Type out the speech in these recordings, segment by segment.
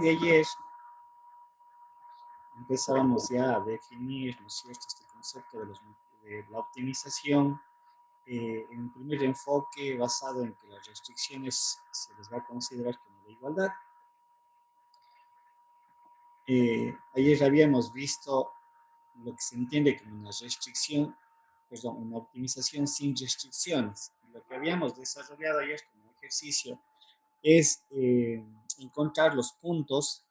de ayer empezábamos ya a definir, ¿no es cierto?, este concepto de la optimización en un primer enfoque basado en que las restricciones se les va a considerar como de igualdad. Ayer habíamos visto lo que se entiende como una restricción, perdón, una optimización sin restricciones. Lo que habíamos desarrollado ayer como ejercicio es encontrar los puntos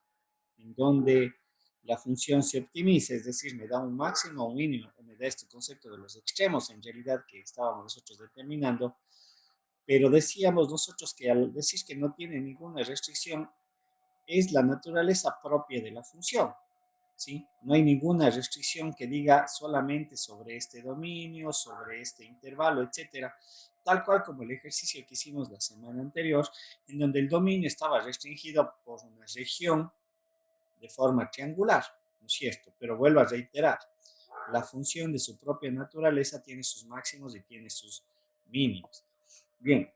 en donde la función se optimiza, es decir, me da un máximo o un mínimo, o me da este concepto de los extremos, en realidad, que estábamos nosotros determinando, pero decíamos nosotros que al decir que no tiene ninguna restricción, es la naturaleza propia de la función, ¿sí? No hay ninguna restricción que diga solamente sobre este dominio, sobre este intervalo, etcétera, tal cual como el ejercicio que hicimos la semana anterior, en donde el dominio estaba restringido por una región de forma triangular, ¿no es cierto? Pero vuelvo a reiterar, la función de su propia naturaleza tiene sus máximos y tiene sus mínimos. Bien,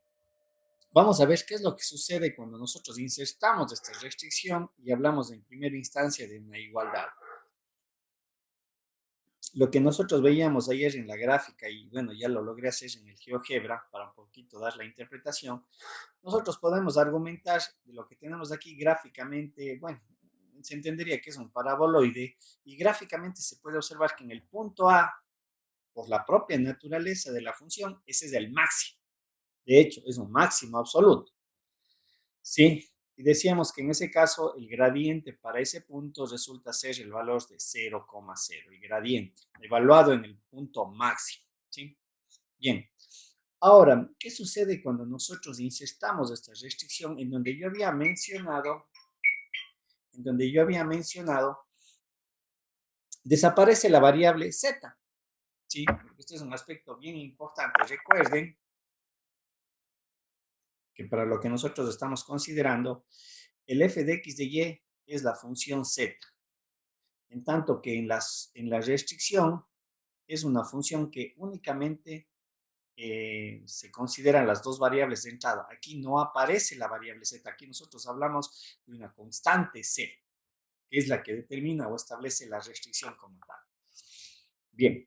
vamos a ver qué es lo que sucede cuando nosotros insertamos esta restricción y hablamos en primera instancia de una igualdad. Lo que nosotros veíamos ayer en la gráfica, y bueno, ya lo logré hacer en el GeoGebra para un poquito dar la interpretación, nosotros podemos argumentar de lo que tenemos aquí gráficamente, bueno, se entendería que es un paraboloide, y gráficamente se puede observar que en el punto A, por la propia naturaleza de la función, ese es el máximo. De hecho, es un máximo absoluto. ¿Sí? Y decíamos que en ese caso el gradiente para ese punto resulta ser el valor de 0,0, el gradiente, evaluado en el punto máximo. ¿Sí? Bien. Ahora, ¿qué sucede cuando nosotros insertamos esta restricción en donde yo había mencionado, desaparece la variable z? ¿Sí? Este es un aspecto bien importante. Recuerden que para lo que nosotros estamos considerando, el f de x de y es la función z, en tanto que en la restricción es una función que únicamente se consideran las dos variables de entrada. Aquí no aparece la variable z, aquí nosotros hablamos de una constante c, que es la que determina o establece la restricción como tal. Bien,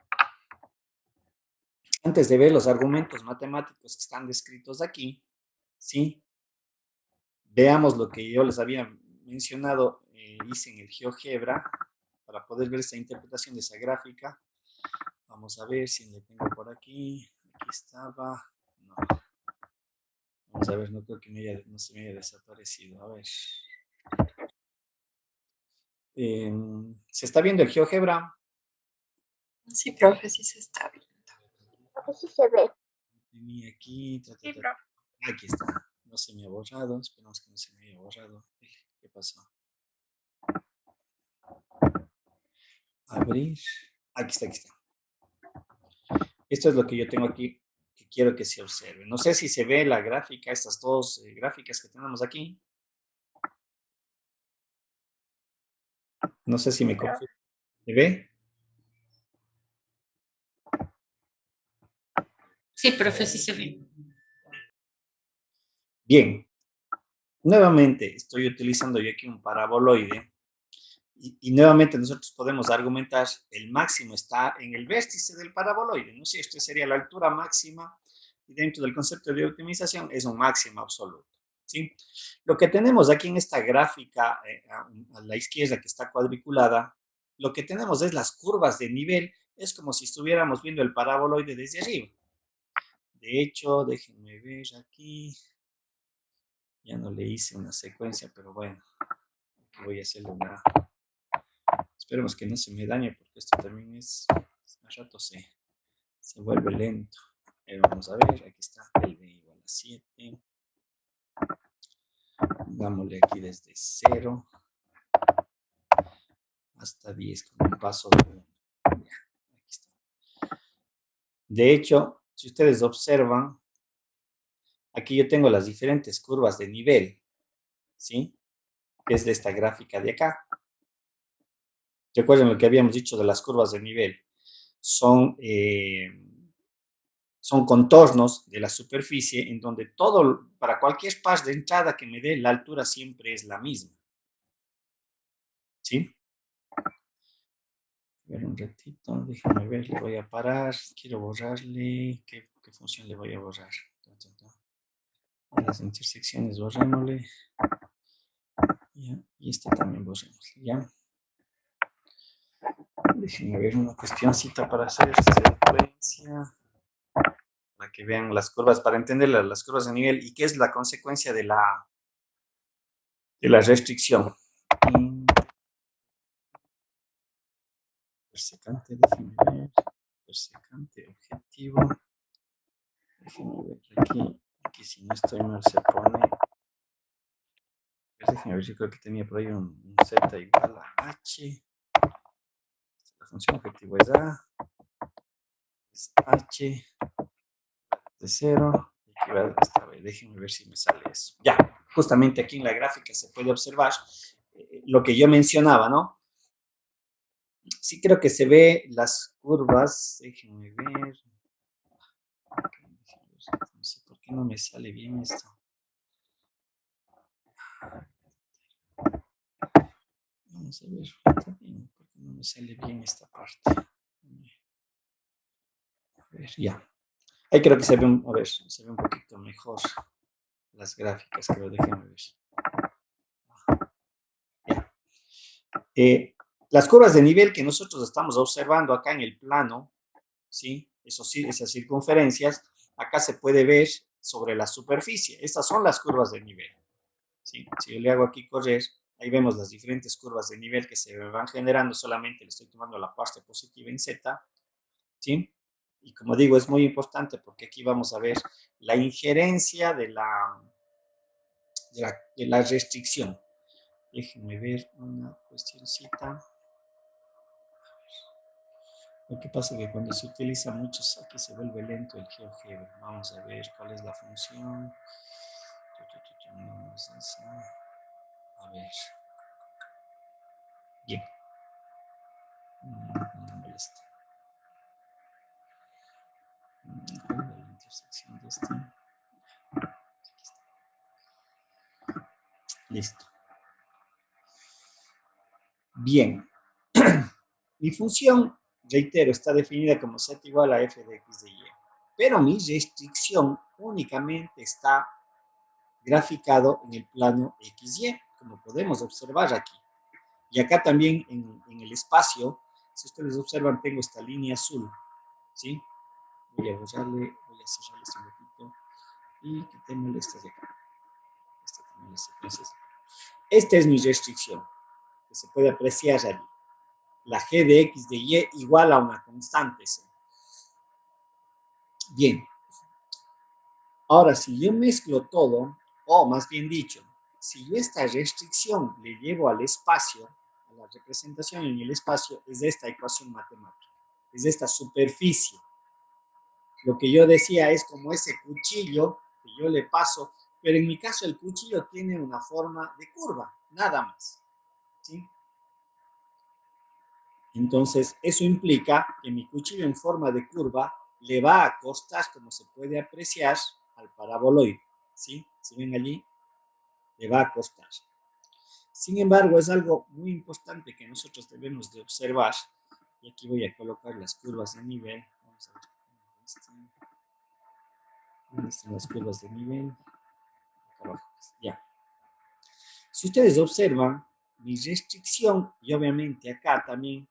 antes de ver los argumentos matemáticos que están descritos aquí, ¿sí? Veamos lo que yo les había mencionado, hice en el GeoGebra, para poder ver esa interpretación de esa gráfica. Vamos a ver si le tengo por aquí. Aquí estaba. No. Vamos a ver, no creo que no se me haya desaparecido. A ver. ¿Se está viendo el GeoGebra? Sí, profe, sí se está viendo. Sí se ve. Tenía aquí. Sí, profe. Aquí está. No se me ha borrado. Esperamos que no se me haya borrado. ¿Qué pasó? Abrir. Aquí está, aquí está. Esto es lo que yo tengo aquí, que quiero que se observe. No sé si se ve la gráfica, estas dos gráficas que tenemos aquí. No sé si me confirma. ¿Se ve? Sí, profe, sí se ve. Bien. Nuevamente estoy utilizando yo aquí un paraboloide y nuevamente nosotros podemos argumentar el máximo está en el vértice del paraboloide, ¿no? Si esto sería la altura máxima y dentro del concepto de optimización es un máximo absoluto, ¿sí? Lo que tenemos aquí en esta gráfica a la izquierda que está cuadriculada, lo que tenemos es las curvas de nivel, es como si estuviéramos viendo el paraboloide desde arriba. De hecho, déjenme ver aquí. Ya no le hice una secuencia, pero bueno, aquí voy a hacerle una. Esperemos que no se me dañe, porque esto también es. Al rato se vuelve lento. Vamos a ver, aquí está, el b igual a 7. Dámosle aquí desde 0 hasta 10 con un paso de 1. Aquí está. De hecho, si ustedes observan, aquí yo tengo las diferentes curvas de nivel, ¿sí? Que es de esta gráfica de acá. Recuerden lo que habíamos dicho de las curvas de nivel. Son contornos de la superficie en donde para cualquier par de entrada que me dé, la altura siempre es la misma. ¿Sí? A ver un ratito, déjame ver, le voy a parar. Quiero borrarle. ¿Qué función le voy a borrar? A las intersecciones borrémosle. Ya, y este también borrémosle, ¿ya? Déjenme ver una cuestioncita para hacer secuencia. Para que vean las curvas, para entender las curvas de nivel y qué es la consecuencia de la restricción. Persecante, déjenme ver. Persecante, objetivo. Déjenme ver aquí si no estoy mal se pone. Déjenme ver, yo creo que tenía por ahí un Z igual a H. La función objetivo es A. Es H de 0. Aquí va esta vez. Déjenme ver si me sale eso. Ya, justamente aquí en la gráfica se puede observar lo que yo mencionaba, ¿no? Sí creo que se ve las curvas. Déjenme ver. No sé por qué no me sale bien esto. Vamos a ver también por qué no me sale bien esta parte. A ver, ya. Ahí creo que se ve a ver, se ve un poquito mejor las gráficas, creo, déjenme ver. Ya. Las curvas de nivel que nosotros estamos observando acá en el plano, ¿sí? Eso sí, esas circunferencias, acá se puede ver sobre la superficie. Estas son las curvas de nivel, ¿sí? Si yo le hago aquí correr, ahí vemos las diferentes curvas de nivel que se van generando, solamente le estoy tomando la parte positiva en Z, ¿sí? Y como digo, es muy importante porque aquí vamos a ver la injerencia de la restricción. Déjenme ver una cuestioncita. Lo que pasa es que cuando se utiliza mucho, aquí se vuelve lento el GeoGebra. Vamos a ver cuál es la función. A ver. Bien. No molesta. ¿Cuál es la intersección de este? Listo. Bien. Mi función, reitero, está definida como z igual a f de x de y. Pero mi restricción únicamente está graficado en el plano XY, como podemos observar aquí. Y acá también en el espacio, si ustedes observan, tengo esta línea azul, ¿sí? Voy a borrarle, voy a cerrarle este poquito y quitémosle estas de acá. Esta también las secuencias. Esta es mi restricción, que se puede apreciar allí. La g de x de y igual a una constante C. Bien. Ahora, si yo mezclo todo, o más bien dicho, si yo esta restricción le llevo al espacio, a la representación en el espacio, es de esta ecuación matemática, es de esta superficie. Lo que yo decía es como ese cuchillo que yo le paso, pero en mi caso el cuchillo tiene una forma de curva, nada más, ¿sí? Entonces, eso implica que mi cuchillo en forma de curva le va a acostar, como se puede apreciar, al paraboloide, ¿sí? Si ven allí, le va a costar. Sin embargo, es algo muy importante que nosotros debemos de observar. Y aquí voy a colocar las curvas de nivel. Vamos a ver. ¿Dónde están las curvas de nivel? Acá abajo. Ya. Si ustedes observan, mi restricción, y obviamente acá también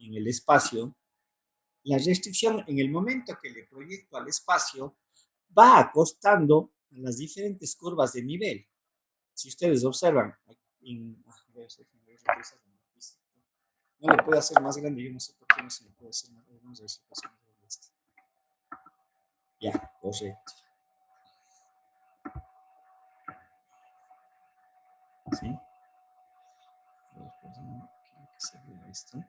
en el espacio, la restricción en el momento que le proyecto al espacio va acostando a las diferentes curvas de nivel. Si ustedes observan, no le puedo hacer más grande, yo no sé por qué no se le puede hacer más grande. Vamos a ver si puede ser más grande esto. Ya, correcto. ¿Sí? A ver, perdón, quiero que se vea esto.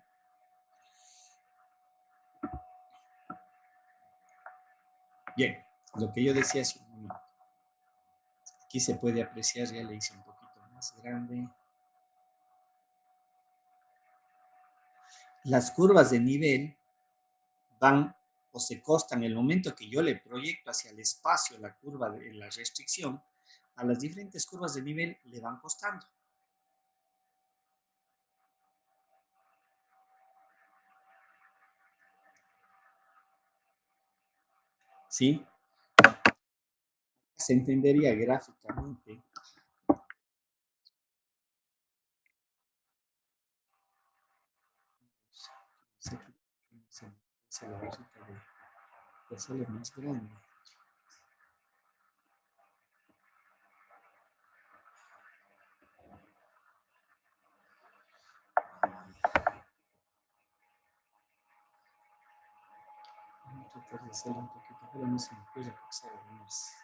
Bien, lo que yo decía hace un momento. Aquí se puede apreciar, ya le hice un poquito más grande. Las curvas de nivel van o se costan el momento que yo le proyecto hacia el espacio la curva de la restricción, a las diferentes curvas de nivel le van costando. ¿sí? Se entendería gráficamente. Se la barrita de hacerlo más grande. Voy a tratar de hacerlo un poquito, pero no se me ocurre porque se ve más.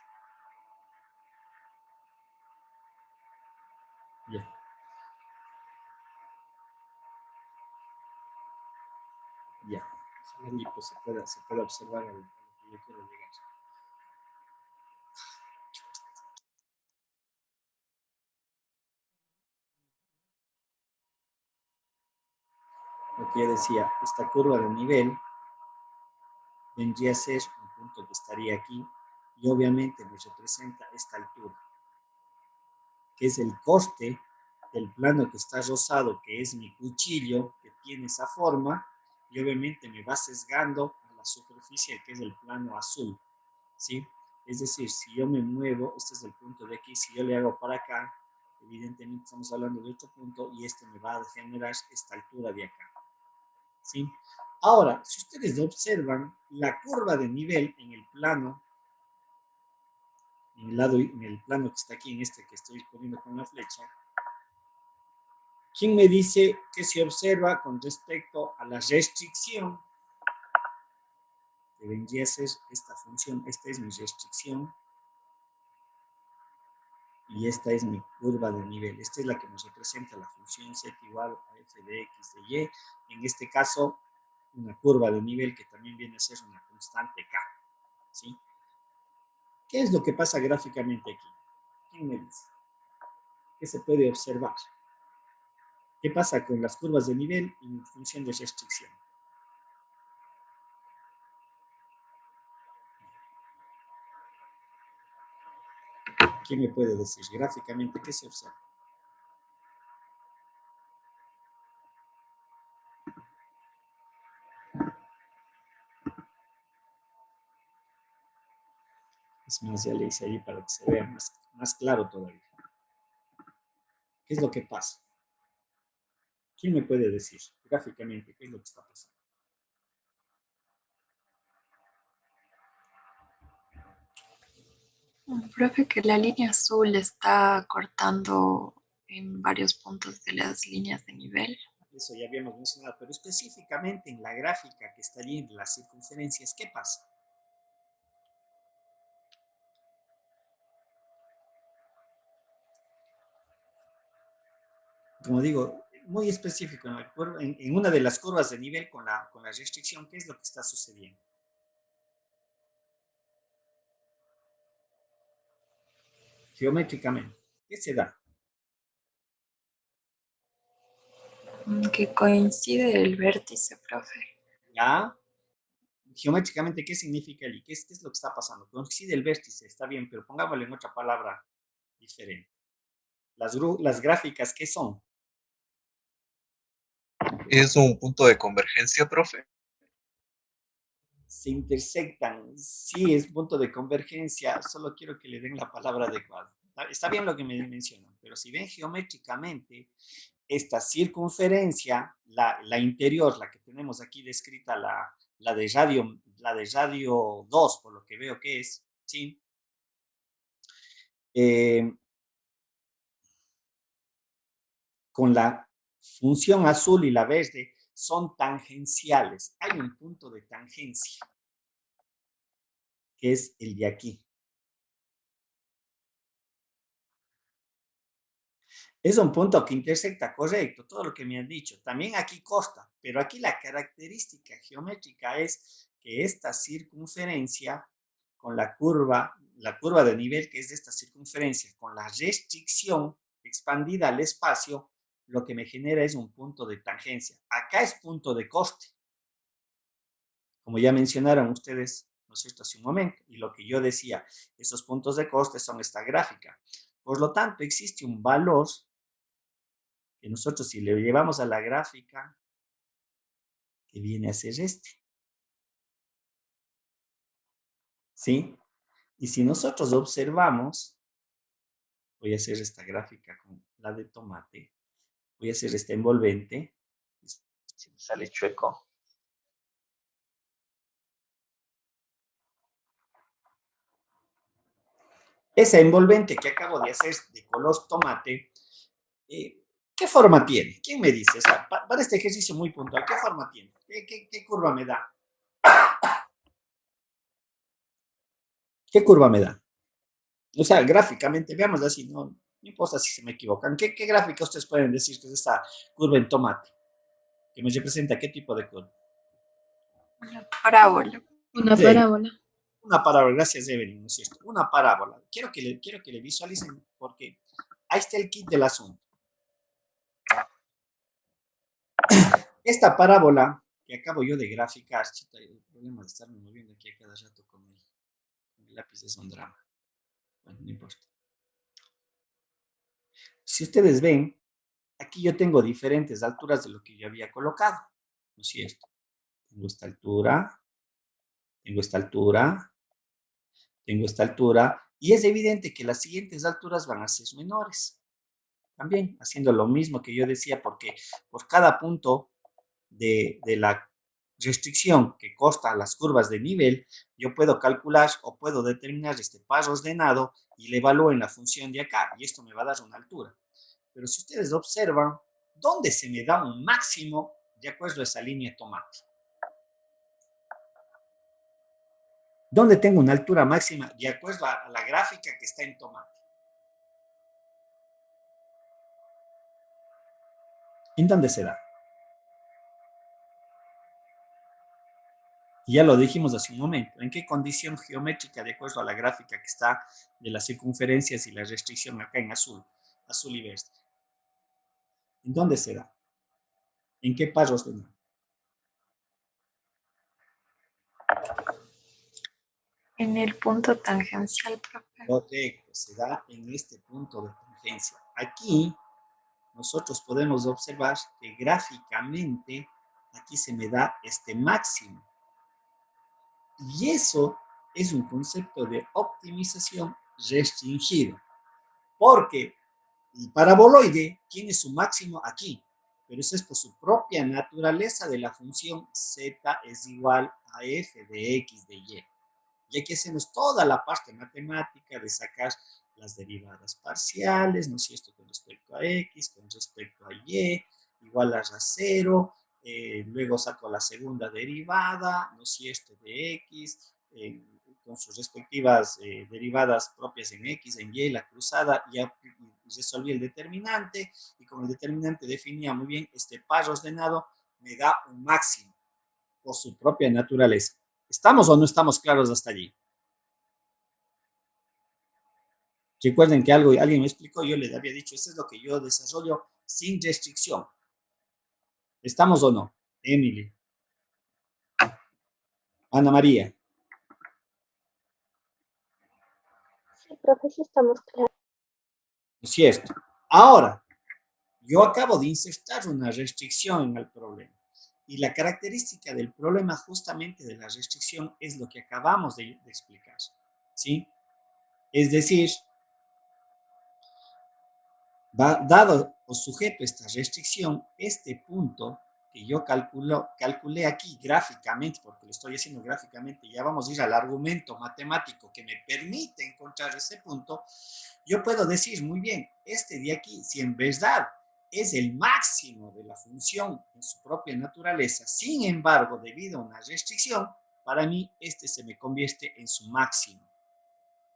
Ya. Ya. Ojalá allí pues se pueda observar a lo que yo quiero llegar. Lo que yo decía, esta curva de nivel vendría a ser un punto que estaría aquí y obviamente me representa esta altura, que es el coste del plano que está rosado, que es mi cuchillo, que tiene esa forma, y obviamente me va sesgando a la superficie que es el plano azul, ¿sí? Es decir, si yo me muevo, este es el punto de aquí, si yo le hago para acá, evidentemente estamos hablando de otro punto y este me va a generar esta altura de acá, ¿sí? Ahora, si ustedes observan la curva de nivel en el plano, en el plano que está aquí, en este que estoy poniendo con la flecha, ¿quién me dice que se observa con respecto a la restricción? Que vendría a ser esta función, esta es mi restricción y esta es mi curva de nivel. Esta es la que nos representa la función z igual a f de x de y. En este caso, una curva de nivel que también viene a ser una constante k, ¿sí? ¿Qué es lo que pasa gráficamente aquí? ¿Quién me dice? ¿Qué se puede observar? ¿Qué pasa con las curvas de nivel en función de restricción? ¿Quién me puede decir gráficamente qué se observa? Es más, ya le hice ahí para que se vea más claro todavía. ¿Qué es lo que pasa? ¿Quién me puede decir gráficamente qué es lo que está pasando? Profe, que la línea azul está cortando en varios puntos de las líneas de nivel. Eso ya habíamos mencionado, pero específicamente en la gráfica que está allí en las circunferencias, ¿qué pasa? Como digo, muy específico, en una de las curvas de nivel con la restricción, ¿qué es lo que está sucediendo? Geométricamente, ¿qué se da? Que coincide el vértice, profe. ¿Ya? Geométricamente, ¿qué significa el? ¿Qué es lo que está pasando? Coincide el vértice, está bien, pero pongámoslo en otra palabra diferente. Las gráficas, ¿qué son? ¿Es un punto de convergencia, profe? Se intersectan, sí es punto de convergencia, solo quiero que le den la palabra adecuada. Está bien lo que me mencionan, pero si ven geométricamente, esta circunferencia, la interior, la que tenemos aquí descrita, la de radio 2 por lo que veo que es, ¿sí? Eh, con la función azul y la verde son tangenciales. Hay un punto de tangencia, que es el de aquí. Es un punto que intersecta, correcto, todo lo que me han dicho. También aquí costa, pero aquí la característica geométrica es que esta circunferencia con la curva de nivel que es de esta circunferencia, con la restricción expandida al espacio, lo que me genera es un punto de tangencia. Acá es punto de coste, como ya mencionaron ustedes, ¿no es cierto?, hace un momento, y lo que yo decía, esos puntos de coste son esta gráfica. Por lo tanto, existe un valor que nosotros si le llevamos a la gráfica, que viene a ser este. ¿sí? Y si nosotros observamos, voy a hacer esta gráfica con la de tomate, voy a hacer este envolvente, si me sale chueco. Esa envolvente que acabo de hacer de color tomate, ¿qué forma tiene? ¿Quién me dice? O sea, para este ejercicio muy puntual, ¿qué forma tiene? ¿Qué curva me da? ¿Qué curva me da? O sea, gráficamente, veamos así, no importa si se me equivocan. ¿Qué gráfica ustedes pueden decir que es esta curva en tomate? Que me representa qué tipo de curva. Una parábola. Una Sí, parábola. una parábola, gracias Evelyn, ¿no es cierto? Una parábola. Quiero que le visualicen porque ahí está el kit del asunto. Esta parábola que acabo yo de graficar, chita, el problema de estarme moviendo aquí a cada rato con el lápiz es un drama. Bueno, no importa. Si ustedes ven, aquí yo tengo diferentes alturas de lo que yo había colocado, ¿no es cierto? Tengo esta altura, tengo esta altura, tengo esta altura, y es evidente que las siguientes alturas van a ser menores. También haciendo lo mismo que yo decía, porque por cada punto de la restricción que consta las curvas de nivel, yo puedo calcular o puedo determinar este par ordenado y le evalúo en la función de acá, y esto me va a dar una altura. Pero si ustedes observan, ¿dónde se me da un máximo de acuerdo a esa línea tomate? ¿Dónde tengo una altura máxima de acuerdo a la gráfica que está en tomate? ¿En dónde se da? Y ya lo dijimos hace un momento. ¿En qué condición geométrica de acuerdo a la gráfica que está de las circunferencias y la restricción acá en azul? Azul y verde. ¿En dónde se da? ¿En qué pasos de no? En el punto tangencial, profe. Correcto, se da en este punto de tangencia. Aquí nosotros podemos observar que gráficamente aquí se me da este máximo. Y eso es un concepto de optimización restringido, porque el paraboloide tiene su máximo aquí, pero eso es por su propia naturaleza de la función z es igual a f de x de y. Y aquí hacemos toda la parte matemática de sacar las derivadas parciales, ¿no es cierto?, con respecto a x, con respecto a y, igual a cero, luego saco la segunda derivada, ¿no es cierto?, de x, con sus respectivas derivadas propias en x, en y, la cruzada, y resolví el determinante, y con el determinante definía muy bien este par ordenado, me da un máximo por su propia naturaleza. ¿Estamos o no estamos claros hasta allí? Recuerden que alguien me explicó, yo les había dicho, esto es lo que yo desarrollo sin restricción. ¿Estamos o no? Emily. Ana María. Sí, profe, sí estamos claros. Es cierto. Ahora, yo acabo de insertar una restricción en el problema. Y la característica del problema justamente de la restricción es lo que acabamos de explicar. ¿Sí? Es decir, dado o sujeto a esta restricción, este punto que yo calculé aquí gráficamente, porque lo estoy haciendo gráficamente, ya vamos a ir al argumento matemático que me permite encontrar ese punto, yo puedo decir, muy bien, este de aquí, si en verdad es el máximo de la función en su propia naturaleza, sin embargo, debido a una restricción, para mí este se me convierte en su máximo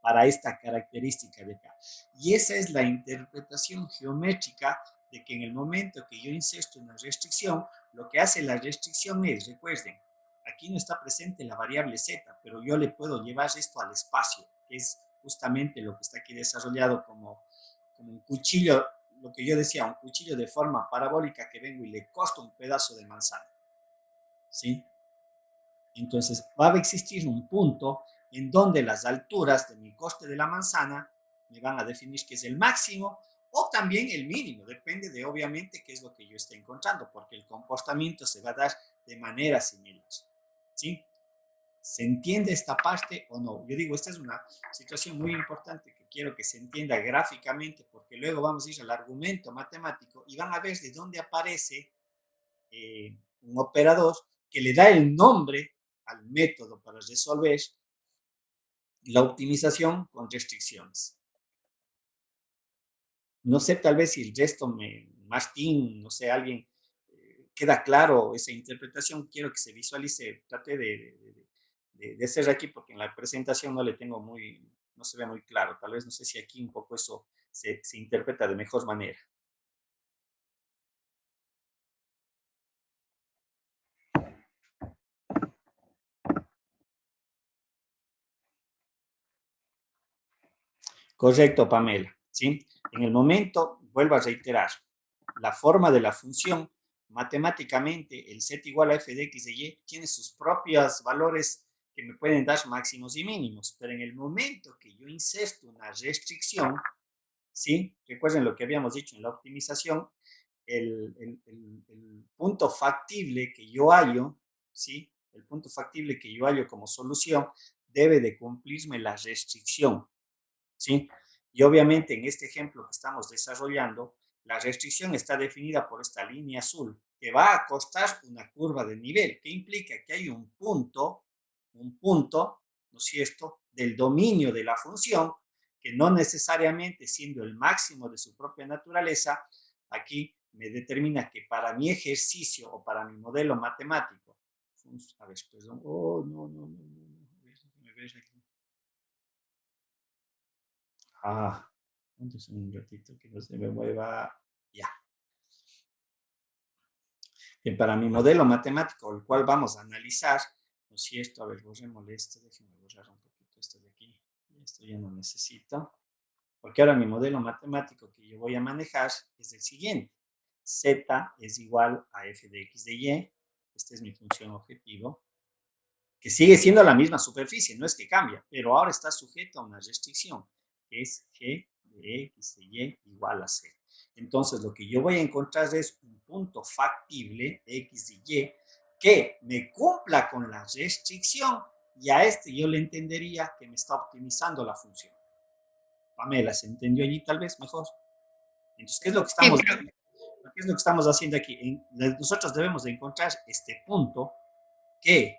para esta característica de acá. Y esa es la interpretación geométrica de que en el momento que yo inserto una restricción, lo que hace la restricción es, recuerden, aquí no está presente la variable z, pero yo le puedo llevar esto al espacio, que es justamente lo que está aquí desarrollado como un cuchillo, lo que yo decía, un cuchillo de forma parabólica que vengo y le corto un pedazo de manzana. ¿Sí? Entonces va a existir un punto en donde las alturas de mi coste de la manzana me van a definir que es el máximo o también el mínimo, depende de obviamente qué es lo que yo esté encontrando, porque el comportamiento se va a dar de manera similar. ¿Sí? ¿Se entiende esta parte o no? Yo digo, esta es una situación muy importante que quiero que se entienda gráficamente, porque luego vamos a ir al argumento matemático y van a ver de dónde aparece un operador que le da el nombre al método para resolver la optimización con restricciones. No sé, tal vez si el resto Martín, no sé, alguien, queda claro esa interpretación, quiero que se visualice, trate de hacer aquí, porque en la presentación no le tengo no se ve muy claro, tal vez no sé si aquí un poco eso se interpreta de mejor manera. Correcto, Pamela, ¿sí? En el momento, vuelvo a reiterar, la forma de la función, matemáticamente, el z igual a f de x de y tiene sus propios valores que me pueden dar máximos y mínimos, pero en el momento que yo inserto una restricción, ¿sí? Recuerden lo que habíamos dicho en la optimización, el punto factible que yo hallo, ¿sí? El punto factible que yo hallo como solución debe de cumplirme la restricción, ¿sí? Y obviamente en este ejemplo que estamos desarrollando, la restricción está definida por esta línea azul, que va a acostar una curva de nivel, que implica que hay un punto, ¿no es cierto?, del dominio de la función, que no necesariamente siendo el máximo de su propia naturaleza, aquí me determina que para mi ejercicio o para mi modelo matemático, a ver, perdón, oh, me ves aquí. Entonces un ratito que no se me mueva. Ya. Que para mi modelo matemático, el cual vamos a analizar, ¿no es cierto? A ver, borrémosle esto, déjenme borrar un poquito esto de aquí. Esto ya no necesito. Porque ahora mi modelo matemático que yo voy a manejar es el siguiente. Z es igual a f de x de y. Esta es mi función objetivo. Que sigue siendo la misma superficie, no es que cambia, pero ahora está sujeto a una restricción, que es g de x de y igual a 0. Entonces, lo que yo voy a encontrar es un punto factible, x de y, que me cumpla con la restricción y a este yo le entendería que me está optimizando la función. Pamela, ¿se entendió allí tal vez mejor? Entonces, ¿qué es lo que estamos haciendo aquí? Nosotros debemos de encontrar este punto que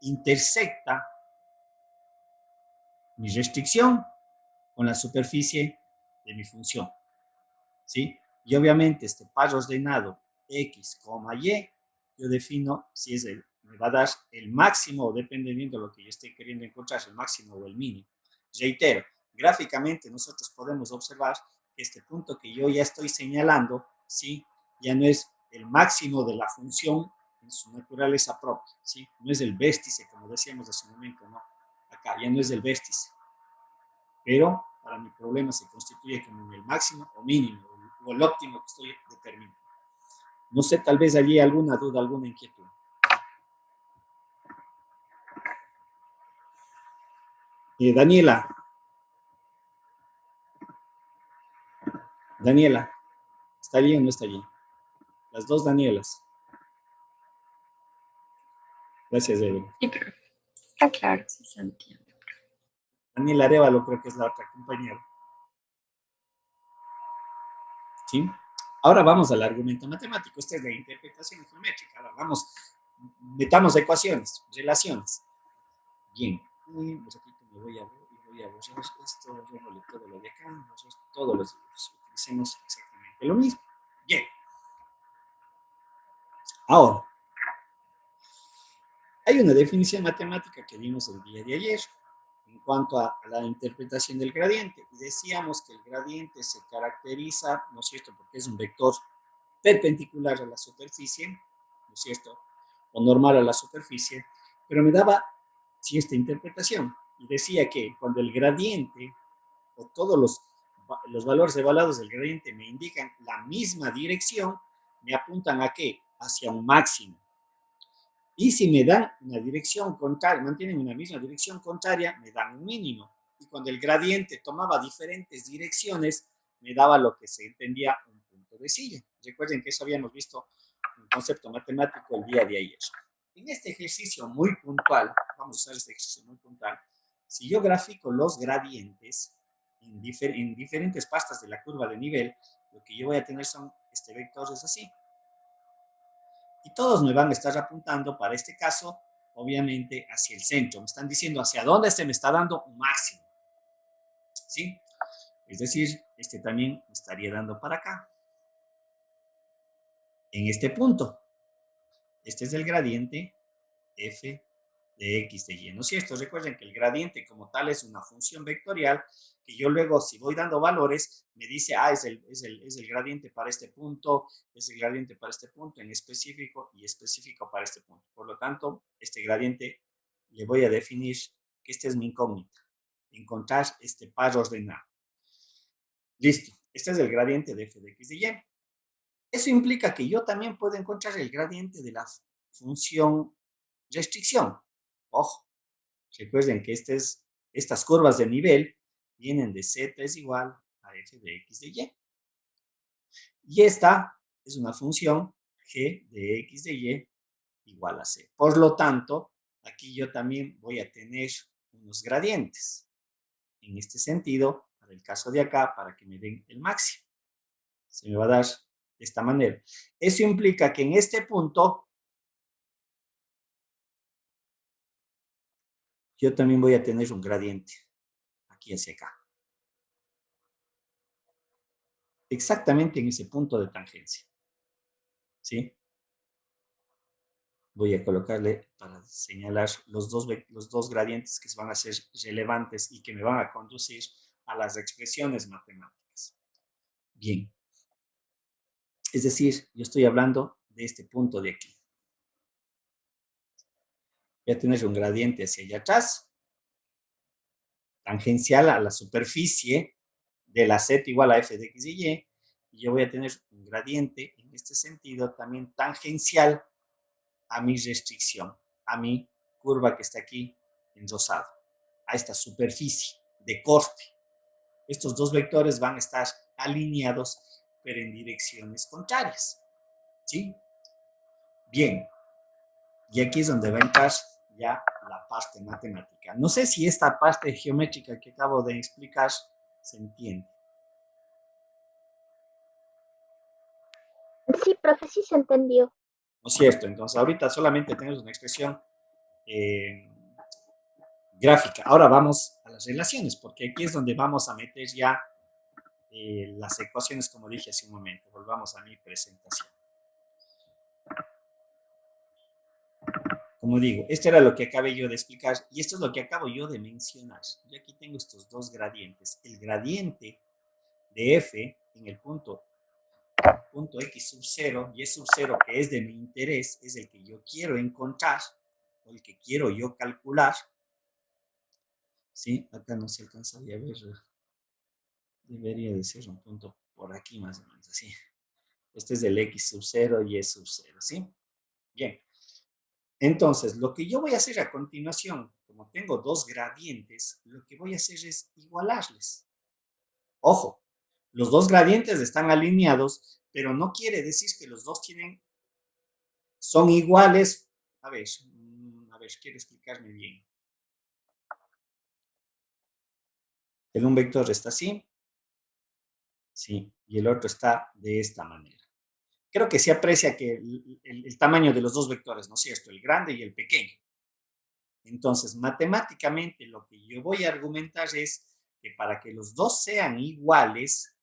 intersecta mi restricción con la superficie de mi función, ¿sí? Y obviamente este par ordenado x, y, yo defino si es me va a dar el máximo, dependiendo de lo que yo esté queriendo encontrar, el máximo o el mínimo. Reitero, gráficamente nosotros podemos observar que este punto que yo ya estoy señalando, ¿sí? Ya no es el máximo de la función en su naturaleza propia, ¿sí? No es el vértice, como decíamos hace un momento, ¿no? Acá ya no es el vértice, pero para mi problema se constituye como el máximo o mínimo, o el óptimo que estoy determinando. No sé, tal vez allí alguna duda, alguna inquietud. Daniela. Daniela, ¿está allí o no está allí? Las dos Danielas. Gracias, Evelyn. Sí, pero está claro, sí se entiende. Daniela Arevalo creo que es la otra compañera. ¿Sí? Ahora vamos al argumento matemático. Esta es la interpretación geométrica. Ahora vamos, metamos ecuaciones, relaciones. Bien. Y un ratito me voy a borrar esto, borrémosle todo lo de acá, todos los dibujos. Utilicemos exactamente lo mismo. Bien. Ahora, hay una definición matemática que vimos el día de ayer en cuanto a la interpretación del gradiente. Y decíamos que el gradiente se caracteriza, ¿no es cierto?, porque es un vector perpendicular a la superficie, ¿no es cierto?, o normal a la superficie, pero me daba cierta interpretación. Y decía que cuando el gradiente o todos los valores evaluados del gradiente me indican la misma dirección, me apuntan a qué? Hacia un máximo. Y si me dan una dirección contraria, mantienen una misma dirección contraria, me dan un mínimo. Y cuando el gradiente tomaba diferentes direcciones, me daba lo que se entendía un punto de silla. Recuerden que eso habíamos visto un concepto matemático el día de ayer. en este ejercicio muy puntual, vamos a usar este ejercicio muy puntual, si yo grafico los gradientes en diferentes pastas de la curva de nivel, lo que yo voy a tener son vectores así. Y todos me van a estar apuntando, para este caso, obviamente, hacia el centro. Me están diciendo hacia dónde se me está dando un máximo. ¿Sí? Es decir, también me estaría dando para acá. En este punto. Este es el gradiente f de x de y. ¿No es cierto? Recuerden que el gradiente como tal es una función vectorial que yo luego, si voy dando valores, me dice, es el gradiente para este punto, es el gradiente para este punto en específico y específico para este punto. Por lo tanto, este gradiente le voy a definir que esta es mi incógnita. Encontrar este par ordenado. Listo. Este es el gradiente de f de x de y. Eso implica que yo también puedo encontrar el gradiente de la función restricción. Ojo, recuerden que estas curvas de nivel vienen de z es igual a f de x de y. Y esta es una función g de x de y igual a c. Por lo tanto, aquí yo también voy a tener unos gradientes. En este sentido, para el caso de acá, para que me den el máximo. Se me va a dar de esta manera. Eso implica que en este punto yo también voy a tener un gradiente aquí hacia acá. Exactamente en ese punto de tangencia. ¿Sí? Voy a colocarle para señalar los dos gradientes que van a ser relevantes y que me van a conducir a las expresiones matemáticas. Bien. Es decir, yo estoy hablando de este punto de aquí. Voy a tener un gradiente hacia allá atrás, tangencial a la superficie de la z igual a f de x y y, y yo voy a tener un gradiente en este sentido también tangencial a mi restricción, a mi curva que está aquí en rosado, a esta superficie de corte. Estos dos vectores van a estar alineados, pero en direcciones contrarias. ¿Sí? Bien. Y aquí es donde va a entrar ya la parte matemática. No sé si esta parte geométrica que acabo de explicar se entiende. Sí, profe, sí se entendió. ¿No es cierto? Entonces, ahorita solamente tenemos una expresión gráfica. Ahora vamos a las relaciones, porque aquí es donde vamos a meter ya las ecuaciones, como dije hace un momento. Volvamos a mi presentación. Como digo, esto era lo que acabé yo de explicar y esto es lo que acabo yo de mencionar. Yo aquí tengo estos dos gradientes. El gradiente de f en el punto x sub 0 y es sub 0 que es de mi interés, es el que yo quiero encontrar o el que quiero yo calcular. ¿Sí? Acá no se alcanzaría a ver. Debería de ser un punto por aquí más o menos, así. Este es el x sub 0 y es sub 0, ¿sí? Bien. Entonces, lo que yo voy a hacer a continuación, como tengo dos gradientes, lo que voy a hacer es igualarles. Ojo, los dos gradientes están alineados, pero no quiere decir que los dos son iguales. A ver, quiero explicarme bien. El un vector está así, sí, y el otro está de esta manera. Creo que se aprecia que el tamaño de los dos vectores, ¿no es cierto? El grande y el pequeño. Entonces, matemáticamente, lo que yo voy a argumentar es que para que los dos sean iguales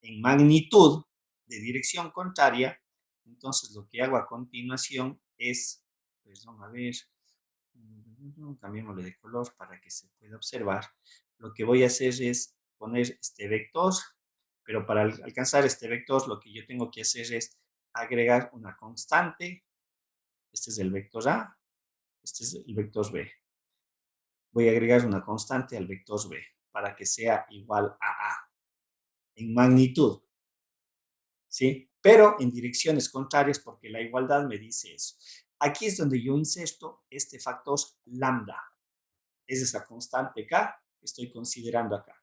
en magnitud de dirección contraria, entonces lo que hago a continuación es, perdón, a ver, cambiémosle de color para que se pueda observar. Lo que voy a hacer es poner este vector, pero para alcanzar este vector lo que yo tengo que hacer es agregar una constante. Este es el vector A, este es el vector B. Voy a agregar una constante al vector B para que sea igual a A en magnitud. ¿Sí? Pero en direcciones contrarias porque la igualdad me dice eso. Aquí es donde yo inserto este factor lambda. Es esa constante K que estoy considerando acá.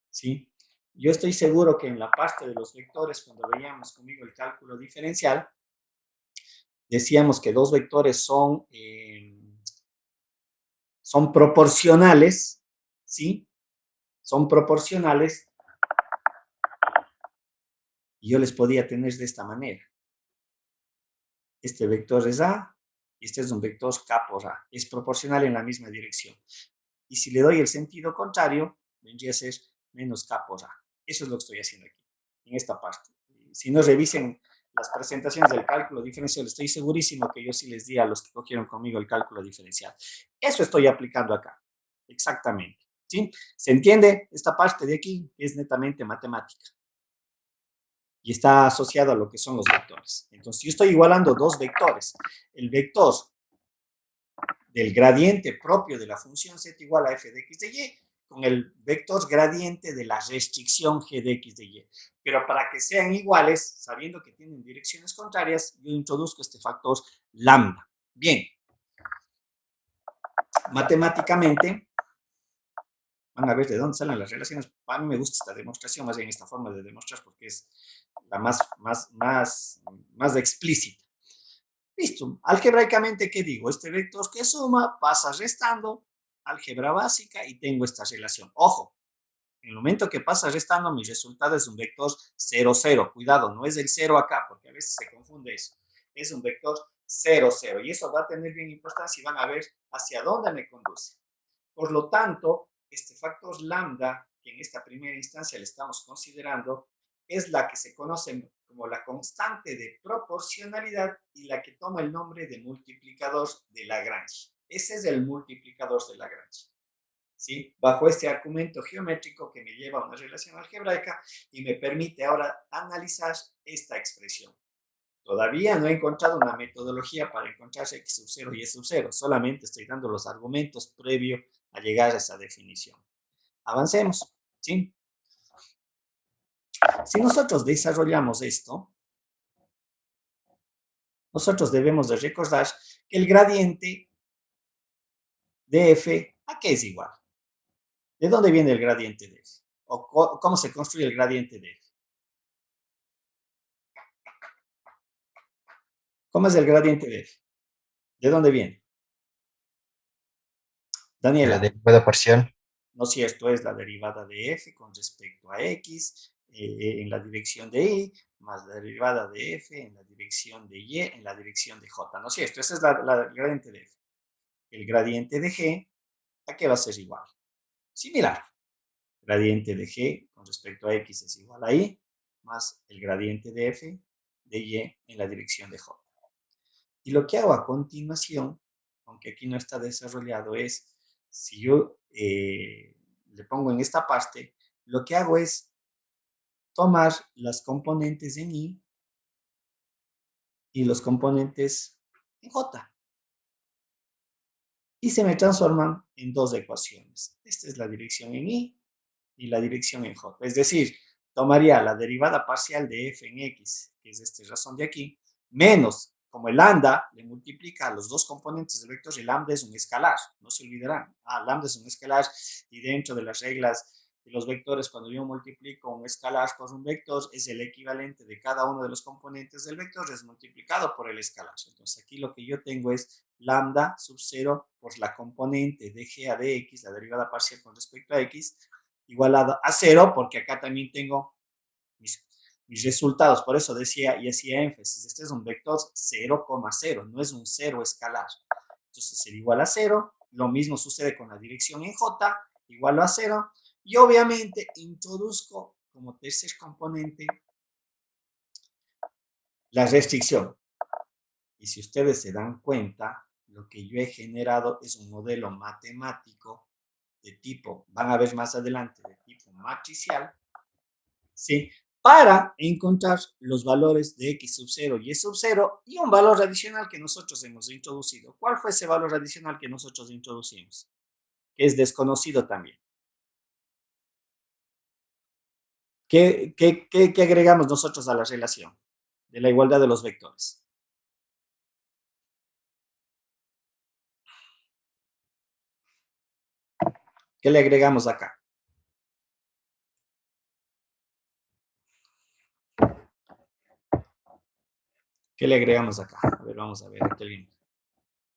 ¿Sí? Yo estoy seguro que en la parte de los vectores, cuando veíamos conmigo el cálculo diferencial, decíamos que dos vectores son proporcionales, ¿sí? Son proporcionales y yo les podía tener de esta manera. Este vector es A y este es un vector K por A. Es proporcional en la misma dirección. Y si le doy el sentido contrario, vendría a ser menos K por A. Eso es lo que estoy haciendo aquí, en esta parte. Si no revisen las presentaciones del cálculo diferencial, estoy segurísimo que yo sí les di a los que cogieron conmigo el cálculo diferencial. Eso estoy aplicando acá, exactamente. ¿Sí? ¿Se entiende? Esta parte de aquí es netamente matemática y está asociado a lo que son los vectores. Entonces, yo estoy igualando dos vectores. El vector del gradiente propio de la función z igual a f de x de y con el vector gradiente de la restricción g de x de y. Pero para que sean iguales, sabiendo que tienen direcciones contrarias, yo introduzco este factor lambda. Bien. Matemáticamente, van a ver de dónde salen las relaciones. A mí me gusta esta demostración, más bien esta forma de demostrar, porque es la más explícita. Listo. Algebraicamente, ¿qué digo? Este vector que suma pasa restando, álgebra básica, y tengo esta relación. Ojo, en el momento que pasa restando, mi resultado es un vector 0, 0. Cuidado, no es el 0 acá, porque a veces se confunde eso. Es un vector 0, 0. Y eso va a tener bien importancia y van a ver hacia dónde me conduce. Por lo tanto, este factor lambda, que en esta primera instancia le estamos considerando, es la que se conoce como la constante de proporcionalidad y la que toma el nombre de multiplicador de Lagrange. Ese es el multiplicador de Lagrange. ¿Sí? Bajo este argumento geométrico que me lleva a una relación algebraica y me permite ahora analizar esta expresión. Todavía no he encontrado una metodología para encontrar x sub 0 y y sub 0. Solamente estoy dando los argumentos previos a llegar a esa definición. Avancemos, ¿sí? Si nosotros desarrollamos esto, nosotros debemos de recordar que el gradiente de f, ¿a qué es igual? ¿De dónde viene el gradiente de f? ¿O cómo se construye el gradiente de f? ¿Cómo es el gradiente de f? ¿De dónde viene? De la Daniela. derivada parcial. ¿No es cierto? Es la derivada de f con respecto a x en la dirección de y, más la derivada de f en la dirección de y en la dirección de j. ¿No es cierto? Esa es la gradiente de f. El gradiente de g, ¿a qué va a ser igual? Similar. Gradiente de g con respecto a x es igual a y, más el gradiente de f de y en la dirección de j. Y lo que hago a continuación, aunque aquí no está desarrollado, es, si yo le pongo en esta parte, lo que hago es tomar las componentes en y los componentes en j. Y se me transforman en dos ecuaciones. Esta es la dirección en y la dirección en j. Es decir, tomaría la derivada parcial de f en x, que es esta razón de aquí, menos, como el lambda le multiplica a los dos componentes del vector, el lambda es un escalar, no se olvidarán. Lambda es un escalar y dentro de las reglas de los vectores, cuando yo multiplico un escalar por un vector, es el equivalente de cada uno de los componentes del vector, es multiplicado por el escalar. Entonces aquí lo que yo tengo es lambda sub 0 por la componente de g a de x, la derivada parcial con respecto a x, igualado a 0, porque acá también tengo mis resultados. Por eso decía y hacía énfasis, este es un vector 0,0, no es un 0 escalar. Entonces sería igual a 0. Lo mismo sucede con la dirección en j, igual a 0. Y obviamente introduzco como tercer componente la restricción. Y si ustedes se dan cuenta, lo que yo he generado es un modelo matemático de tipo, van a ver más adelante, de tipo matricial, ¿sí? Para encontrar los valores de x sub 0 y y sub 0 y un valor adicional que nosotros hemos introducido. ¿Cuál fue ese valor adicional que nosotros introducimos? Que es desconocido también. ¿Qué agregamos nosotros a la relación de la igualdad de los vectores? ¿Qué le agregamos acá? ¿Qué le agregamos acá? A ver, vamos a ver aquí lindo.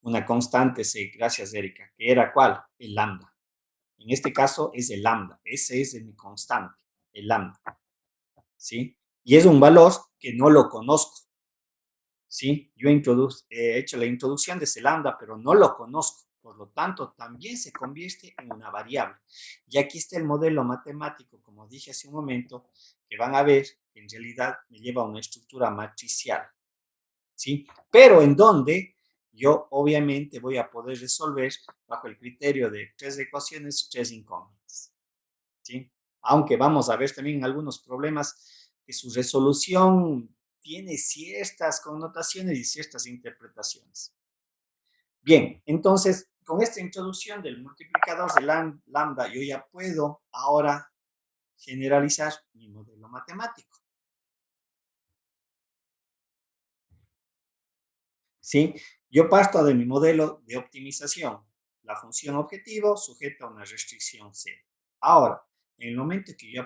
Una constante C, gracias Erika, que era ¿cuál? El lambda. En este caso es el lambda, ese es mi constante, el lambda, ¿sí? Y es un valor que no lo conozco, ¿sí? Yo he hecho la introducción de ese lambda, pero no lo conozco, por lo tanto, también se convierte en una variable. Y aquí está el modelo matemático, como dije hace un momento, que van a ver que en realidad me lleva a una estructura matricial, ¿sí? Pero en donde yo obviamente voy a poder resolver bajo el criterio de 3 ecuaciones, 3 incógnitas, ¿sí? Aunque vamos a ver también algunos problemas que su resolución tiene ciertas connotaciones y ciertas interpretaciones. Bien, entonces, con esta introducción del multiplicador de lambda, yo ya puedo ahora generalizar mi modelo matemático. ¿Sí? Yo parto de mi modelo de optimización, la función objetivo sujeta a una restricción C. Ahora, en el momento que yo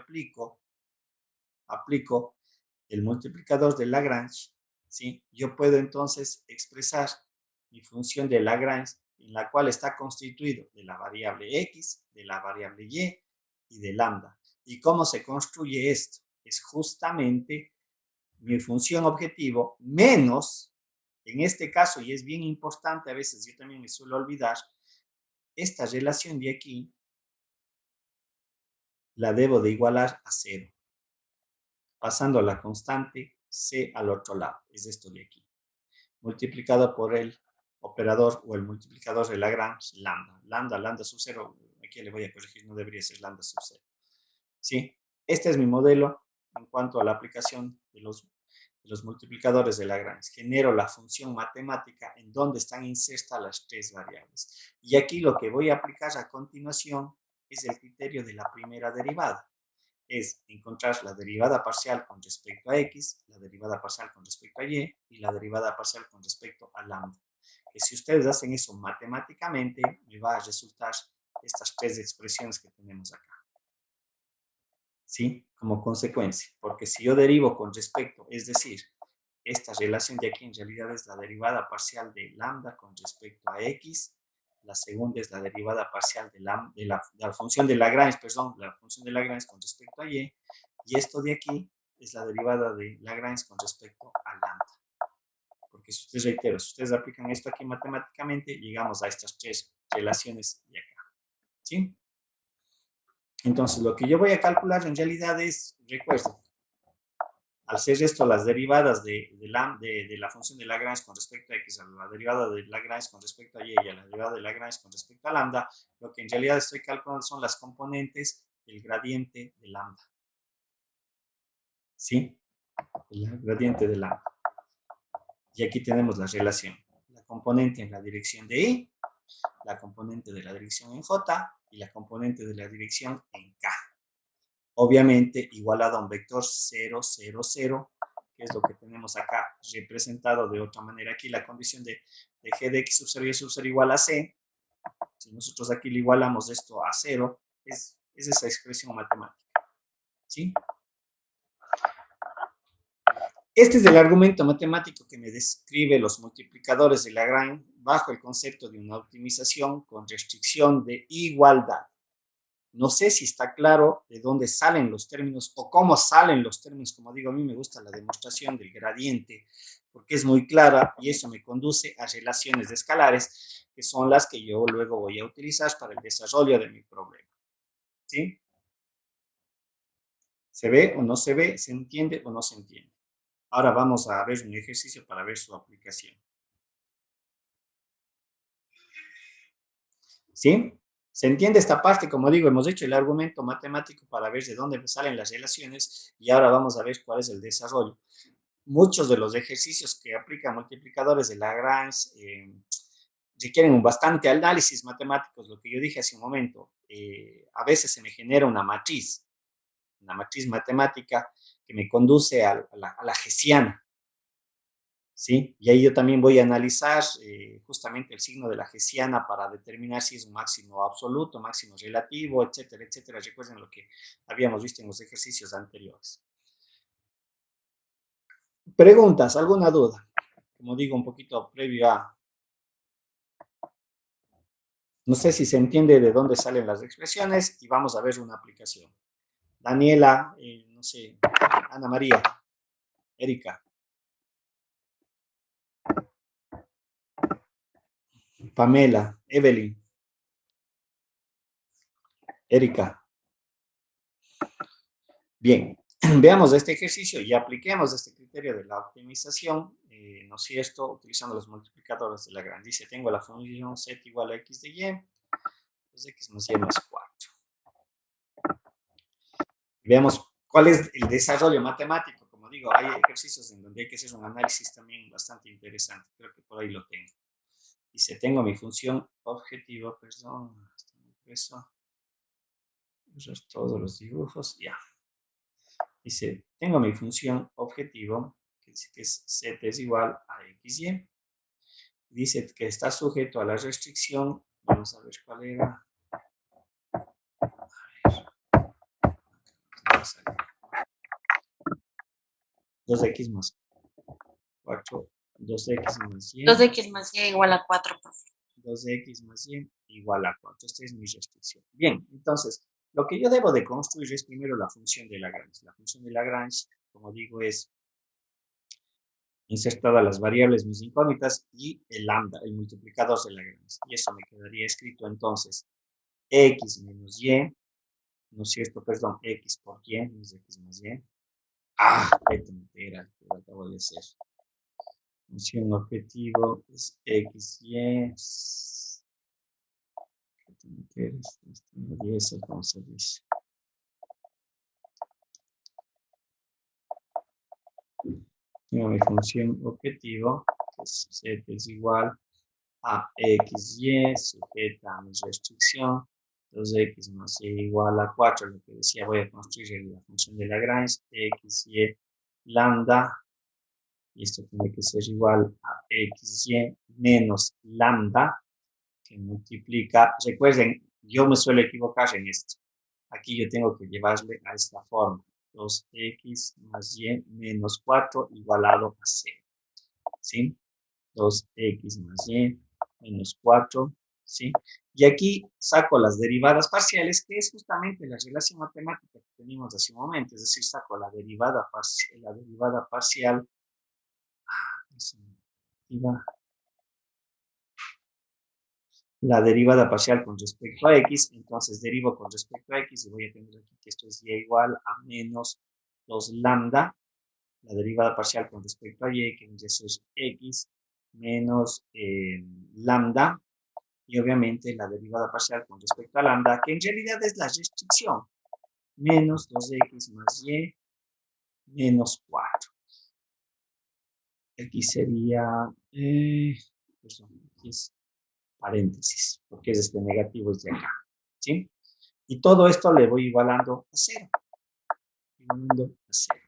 aplico el multiplicador de Lagrange, ¿sí? Yo puedo entonces expresar mi función de Lagrange, en la cual está constituido de la variable x, de la variable y y de lambda. ¿Y cómo se construye esto? Es justamente mi función objetivo menos, en este caso, y es bien importante, a veces yo también me suelo olvidar, esta relación de aquí la debo de igualar a 0, pasando la constante c al otro lado, es esto de aquí, multiplicado por el operador o el multiplicador de Lagrange, lambda, lambda sub 0, aquí le voy a corregir, no debería ser lambda sub 0, ¿sí? Este es mi modelo en cuanto a la aplicación de los multiplicadores de Lagrange. Genero la función matemática en donde están insertas las 3 variables. Y aquí lo que voy a aplicar a continuación es el criterio de la primera derivada. Es encontrar la derivada parcial con respecto a x, la derivada parcial con respecto a y la derivada parcial con respecto a lambda. Que si ustedes hacen eso matemáticamente, me va a resultar estas 3 expresiones que tenemos acá. ¿Sí? Como consecuencia, porque si yo derivo con respecto, es decir, esta relación de aquí en realidad es la derivada parcial de lambda con respecto a x, la segunda es la derivada parcial de la función de Lagrange, perdón, la función de Lagrange con respecto a y esto de aquí es la derivada de Lagrange con respecto a lambda. Porque si ustedes, reitero, si ustedes aplican esto aquí matemáticamente, llegamos a estas 3 relaciones de acá, ¿sí? Entonces, lo que yo voy a calcular en realidad es, recuerden, al ser esto las derivadas de la función de Lagrange con respecto a x, a la derivada de Lagrange con respecto a y a la derivada de Lagrange con respecto a lambda, lo que en realidad estoy calculando son las componentes del gradiente de lambda. ¿Sí? El gradiente de lambda. Y aquí tenemos la relación. La componente en la dirección de y, la componente de la dirección en j y la componente de la dirección en k. Obviamente igualado a un vector 0, 0, 0, que es lo que tenemos acá representado de otra manera aquí, la condición de g de x sub 0 y sub 0 igual a c. Si nosotros aquí le igualamos esto a 0, es esa expresión matemática, ¿sí? Este es el argumento matemático que me describe los multiplicadores de Lagrange bajo el concepto de una optimización con restricción de igualdad. No sé si está claro de dónde salen los términos o cómo salen los términos. Como digo, a mí me gusta la demostración del gradiente porque es muy clara y eso me conduce a relaciones de escalares que son las que yo luego voy a utilizar para el desarrollo de mi problema. ¿Sí? ¿Se ve o no se ve? ¿Se entiende o no se entiende? Ahora vamos a ver un ejercicio para ver su aplicación. ¿Sí? ¿Se entiende esta parte? Como digo, hemos hecho el argumento matemático para ver de dónde salen las relaciones y ahora vamos a ver cuál es el desarrollo. Muchos de los ejercicios que aplican multiplicadores de Lagrange requieren un bastante análisis matemático, lo que yo dije hace un momento. A veces se me genera una matriz matemática que me conduce a la hessiana. ¿Sí? Y ahí yo también voy a analizar justamente el signo de la hessiana para determinar si es un máximo absoluto, máximo relativo, etcétera, etcétera. Recuerden lo que habíamos visto en los ejercicios anteriores. Preguntas, ¿alguna duda? como digo, un poquito previo a... No sé si se entiende de dónde salen las expresiones y vamos a ver una aplicación. Daniela, no sé, Ana María, Erika, Pamela, Evelyn, Erika. Bien, veamos este ejercicio y apliquemos este criterio de la optimización, ¿no es cierto? Utilizando los multiplicadores de Lagrange. Dice, tengo la función z igual a x de y, pues x más y más 4. Veamos cuál es el desarrollo matemático. Como digo, hay ejercicios en donde hay que hacer un análisis también bastante interesante. Creo que por ahí lo tengo. Dice, tengo mi función objetivo, perdón, eso, todos los dibujos, ya. Dice, tengo mi función objetivo, que dice que es z es igual a xy. Dice que está sujeto a la restricción. Vamos a ver cuál era. A ver. 2x más 4, 2x más y. 2x más y igual a 4, profe. 2x más y igual a 4. Esta es mi restricción. Bien, entonces, lo que yo debo de construir es primero la función de Lagrange. La función de Lagrange, como digo, es insertada las variables mis incógnitas y el lambda, el multiplicador de Lagrange. Y eso me quedaría escrito entonces x menos y, ¿no es cierto? Perdón, x por y, no es x más y. Qué tontera que lo acabo de hacer. Función objetivo es x, y. Qué tontera, no 10, ¿cómo se dice? Tengo mi función objetivo, que es z es igual a x, y, sujeta a mi restricción. 2x más y igual a 4, lo que decía, voy a construir la función de Lagrange, x, y, lambda, y esto tiene que ser igual a x, y menos lambda, que multiplica, recuerden, yo me suelo equivocar en esto, aquí yo tengo que llevarle a esta forma, 2x más y menos 4 igualado a 0, ¿sí? 2x más y menos 4, ¿sí? Y aquí saco las derivadas parciales, que es justamente la relación matemática que teníamos hace un momento, es decir, saco la derivada parcial, la derivada parcial con respecto a x, entonces derivo con respecto a x y voy a tener aquí que esto es y igual a menos 2 lambda, la derivada parcial con respecto a y, que ya es x menos lambda, y obviamente la derivada parcial con respecto a lambda, que en realidad es la restricción, menos 2x más y menos 4. Aquí sería, aquí es paréntesis, porque es este negativo es de acá, ¿sí? Y todo esto le voy igualando a 0. Igualando a 0.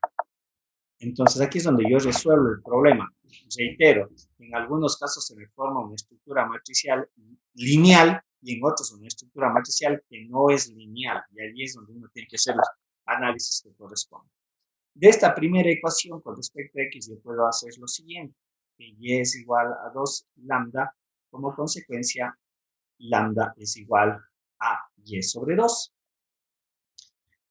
Entonces aquí es donde yo resuelvo el problema. Reitero, en algunos casos se me forma una estructura matricial lineal y en otros una estructura matricial que no es lineal. Y allí es donde uno tiene que hacer los análisis que corresponden. De esta primera ecuación con respecto a x yo puedo hacer lo siguiente. Que y es igual a 2 lambda. Como consecuencia, lambda es igual a y sobre 2.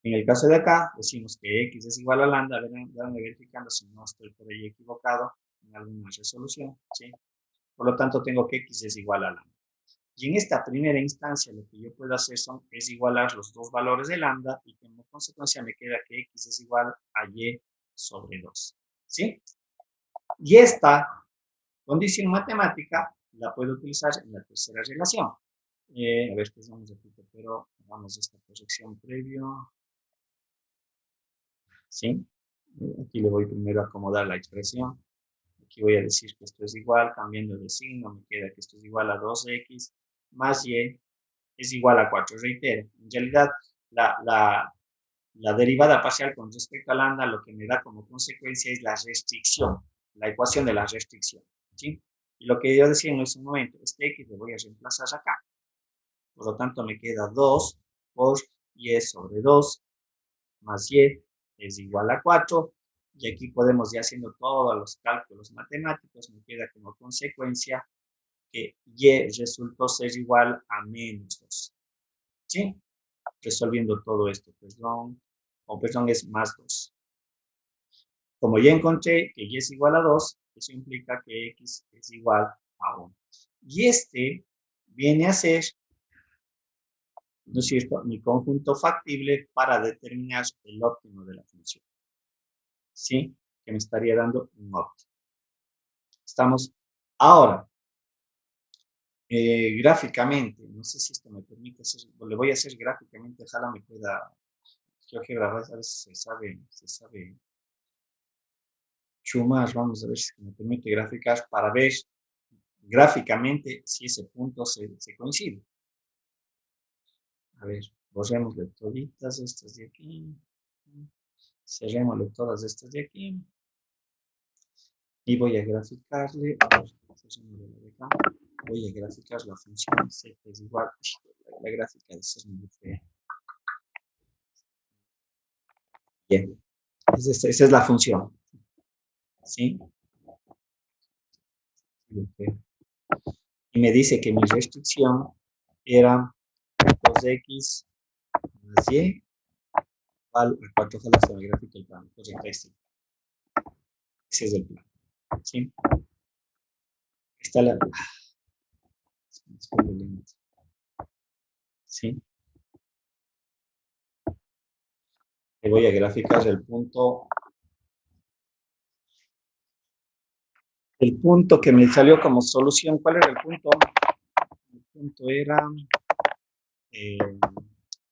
En el caso de acá, decimos que x es igual a lambda, véanme verificando si no estoy por ahí equivocado en alguna resolución, ¿sí? Por lo tanto, tengo que x es igual a lambda. Y en esta primera instancia, lo que yo puedo hacer es igualar los dos valores de lambda y como consecuencia me queda que x es igual a y sobre 2, ¿sí? Y esta condición matemática la puedo utilizar en la tercera relación. A ver, pues vamos a repito, pero hagamos esta corrección previo. ¿Sí? Aquí le voy primero a acomodar la expresión. Aquí voy a decir que esto es igual, cambiando de signo, me queda que esto es igual a 2x más y es igual a 4. Reitero, en realidad la derivada parcial con respecto a lambda lo que me da como consecuencia es la restricción, la ecuación de la restricción, ¿sí? Y lo que yo decía en ese momento, este x le voy a reemplazar acá. Por lo tanto, me queda 2 por y sobre 2 más y es igual a 4. Y aquí podemos ir haciendo todos los cálculos matemáticos. Me queda como consecuencia que y resultó ser igual a menos 2. ¿Sí? Resolviendo todo esto, perdón, es más 2. Como ya encontré que y es igual a 2, eso implica que x es igual a 1. Y este viene a ser, ¿no es cierto?, mi conjunto factible para determinar el óptimo de la función. ¿Sí? Que me estaría dando un óptimo. Estamos ahora. Gráficamente, no sé si esto me permite hacer, le voy a hacer gráficamente, ojalá me pueda, GeoGebra a veces se sabe chumar, vamos a ver si me permite graficar para ver gráficamente si ese punto se coincide. A ver, borrémosle toditas estas de aquí, cerrémosle todas estas de aquí, y voy a graficarle, a ver, de acá. Voy a graficar la función, sé que es igual, la gráfica de ser muy fea. Bien, esa es la función, ¿sí? Y me dice que mi restricción era 2x más y igual a 4, ojalá se me grafique el plano, correcto, ese es el plano, ¿sí? Está la... ¿Sí? Le voy a graficar el punto que me salió como solución. ¿Cuál era el punto? El punto era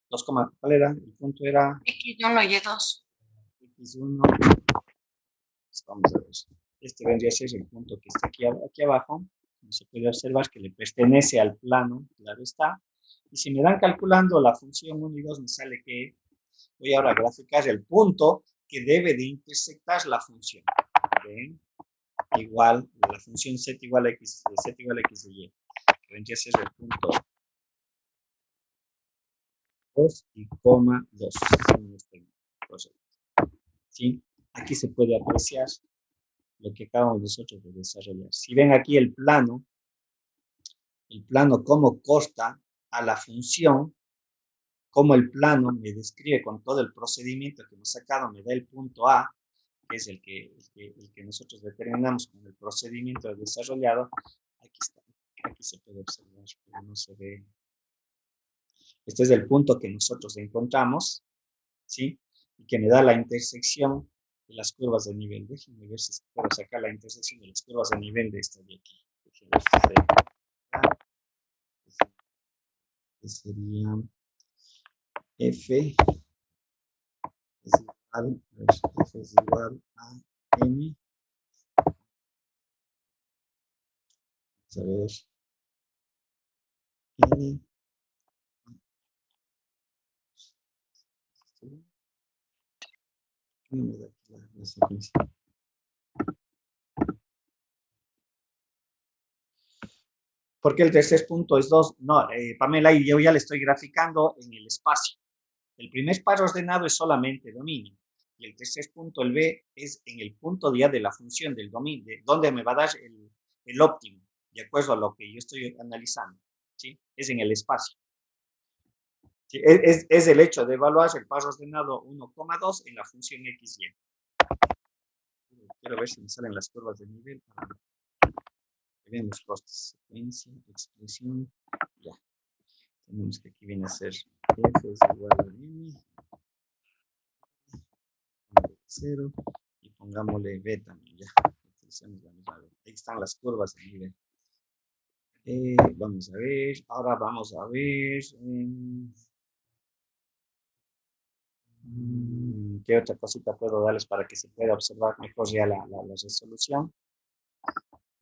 2, ¿cuál era? El punto era X1 y Y2. x1. Pues vamos a ver. Este vendría a ser el punto que está aquí abajo. Como se puede observar que le pertenece al plano, claro está. Y si me dan calculando la función 1 y 2, me sale que voy ahora a graficar el punto que debe de intersectar la función. ¿Ven? Igual, la función z igual a x de y. Que vendría a ser el punto 2 y coma 2. ¿Sí? Aquí se puede apreciar lo que acabamos nosotros de desarrollar. Si ven aquí el plano cómo corta a la función, cómo el plano me describe con todo el procedimiento que hemos sacado, me da el punto A, que es el que nosotros determinamos con el procedimiento desarrollado. Aquí está, aquí se puede observar, pero no se ve. Este es el punto que nosotros encontramos, ¿sí? Y que me da la intersección de las curvas de nivel. Déjenme ver si puedo sacar la intersección de las curvas de nivel de esta de aquí. Déjenme ver si se que sería F es igual a M. Vamos a ver. N. No me da aquí la secuencia. ¿Por qué el tercer punto es 2? No, Pamela, y yo ya le estoy graficando en el espacio. El primer par ordenado es solamente dominio. Y el tercer punto, el B, es en el punto ya de la función del dominio, de donde me va a dar el óptimo, de acuerdo a lo que yo estoy analizando. ¿Sí? Es en el espacio. ¿Sí? Es el hecho de evaluar el par ordenado 1,2 en la función x, y. Quiero ver si me salen las curvas de nivel para que vean los costes. Secuencia, expresión, ya. Tenemos que aquí viene a ser f es igual a m, 0, y pongámosle b también, ya. Utilicemos la misma b. Ahí están las curvas de nivel. Vamos a ver, ahora vamos a ver qué otra cosita puedo darles para que se pueda observar mejor ya la resolución.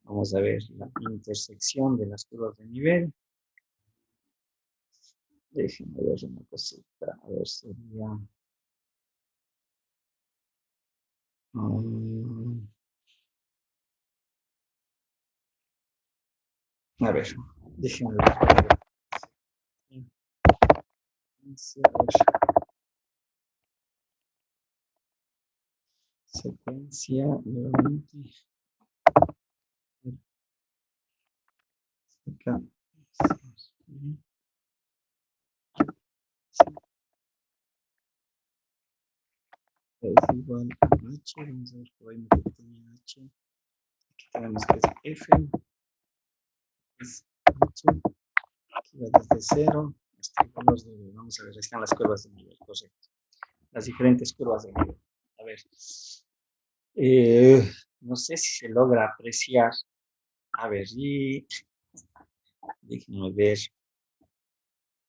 Vamos a ver la intersección de las curvas de nivel. Déjenme ver una cosita, a ver, sería... a ver, déjenme ver. Secuencia, nuevamente. Acá. Es igual a H. Vamos a ver que hay una pequeña H. Aquí tenemos que es F. Es H. Aquí va desde 0 hasta el valor de. Vamos a ver, están las curvas de nivel, correcto. Las diferentes curvas de nivel. A ver. No sé si se logra apreciar. A ver, y déjenme ver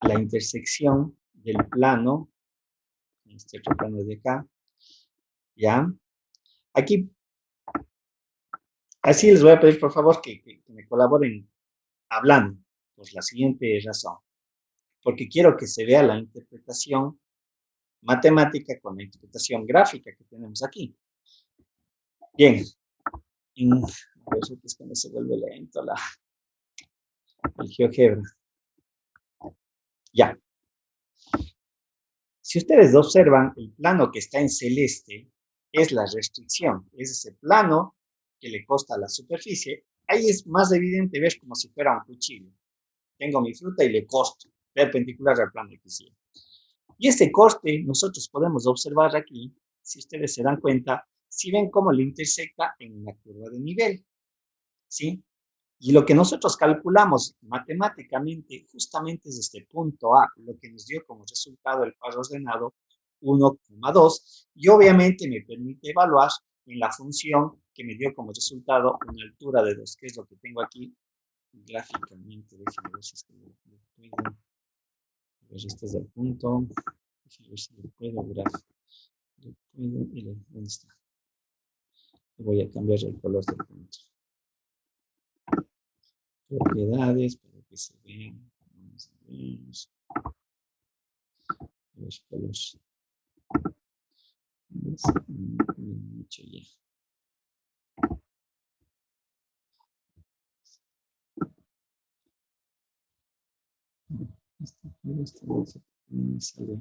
la intersección del plano, este otro plano de acá, ¿ya? Aquí, así les voy a pedir por favor que me colaboren hablando, por la siguiente razón, porque quiero que se vea la interpretación matemática con la interpretación gráfica que tenemos aquí. Bien, a ver, es que no se vuelve lento el GeoGebra. Ya. Si ustedes observan, el plano que está en celeste es la restricción, es ese plano que le costa a la superficie. Ahí es más evidente ver como si fuera un cuchillo. Tengo mi fruta y le costo, perpendicular al plano que sigue. Y este corte nosotros podemos observar aquí, si ustedes se dan cuenta, si ven cómo le intersecta en una curva de nivel, ¿sí? Y lo que nosotros calculamos matemáticamente justamente es este punto A, lo que nos dio como resultado el par ordenado 1,2 y obviamente me permite evaluar en la función que me dio como resultado una altura de 2, que es lo que tengo aquí gráficamente. Déjenme ver si es que lo puedo. A ver, este es el punto. Déjenme ver si lo puedo graficar. ¿Dónde está? Voy a cambiar el color del punto. Propiedades para que se vean. Vamos a ver. Los colores. Mucho ya. Este me sale.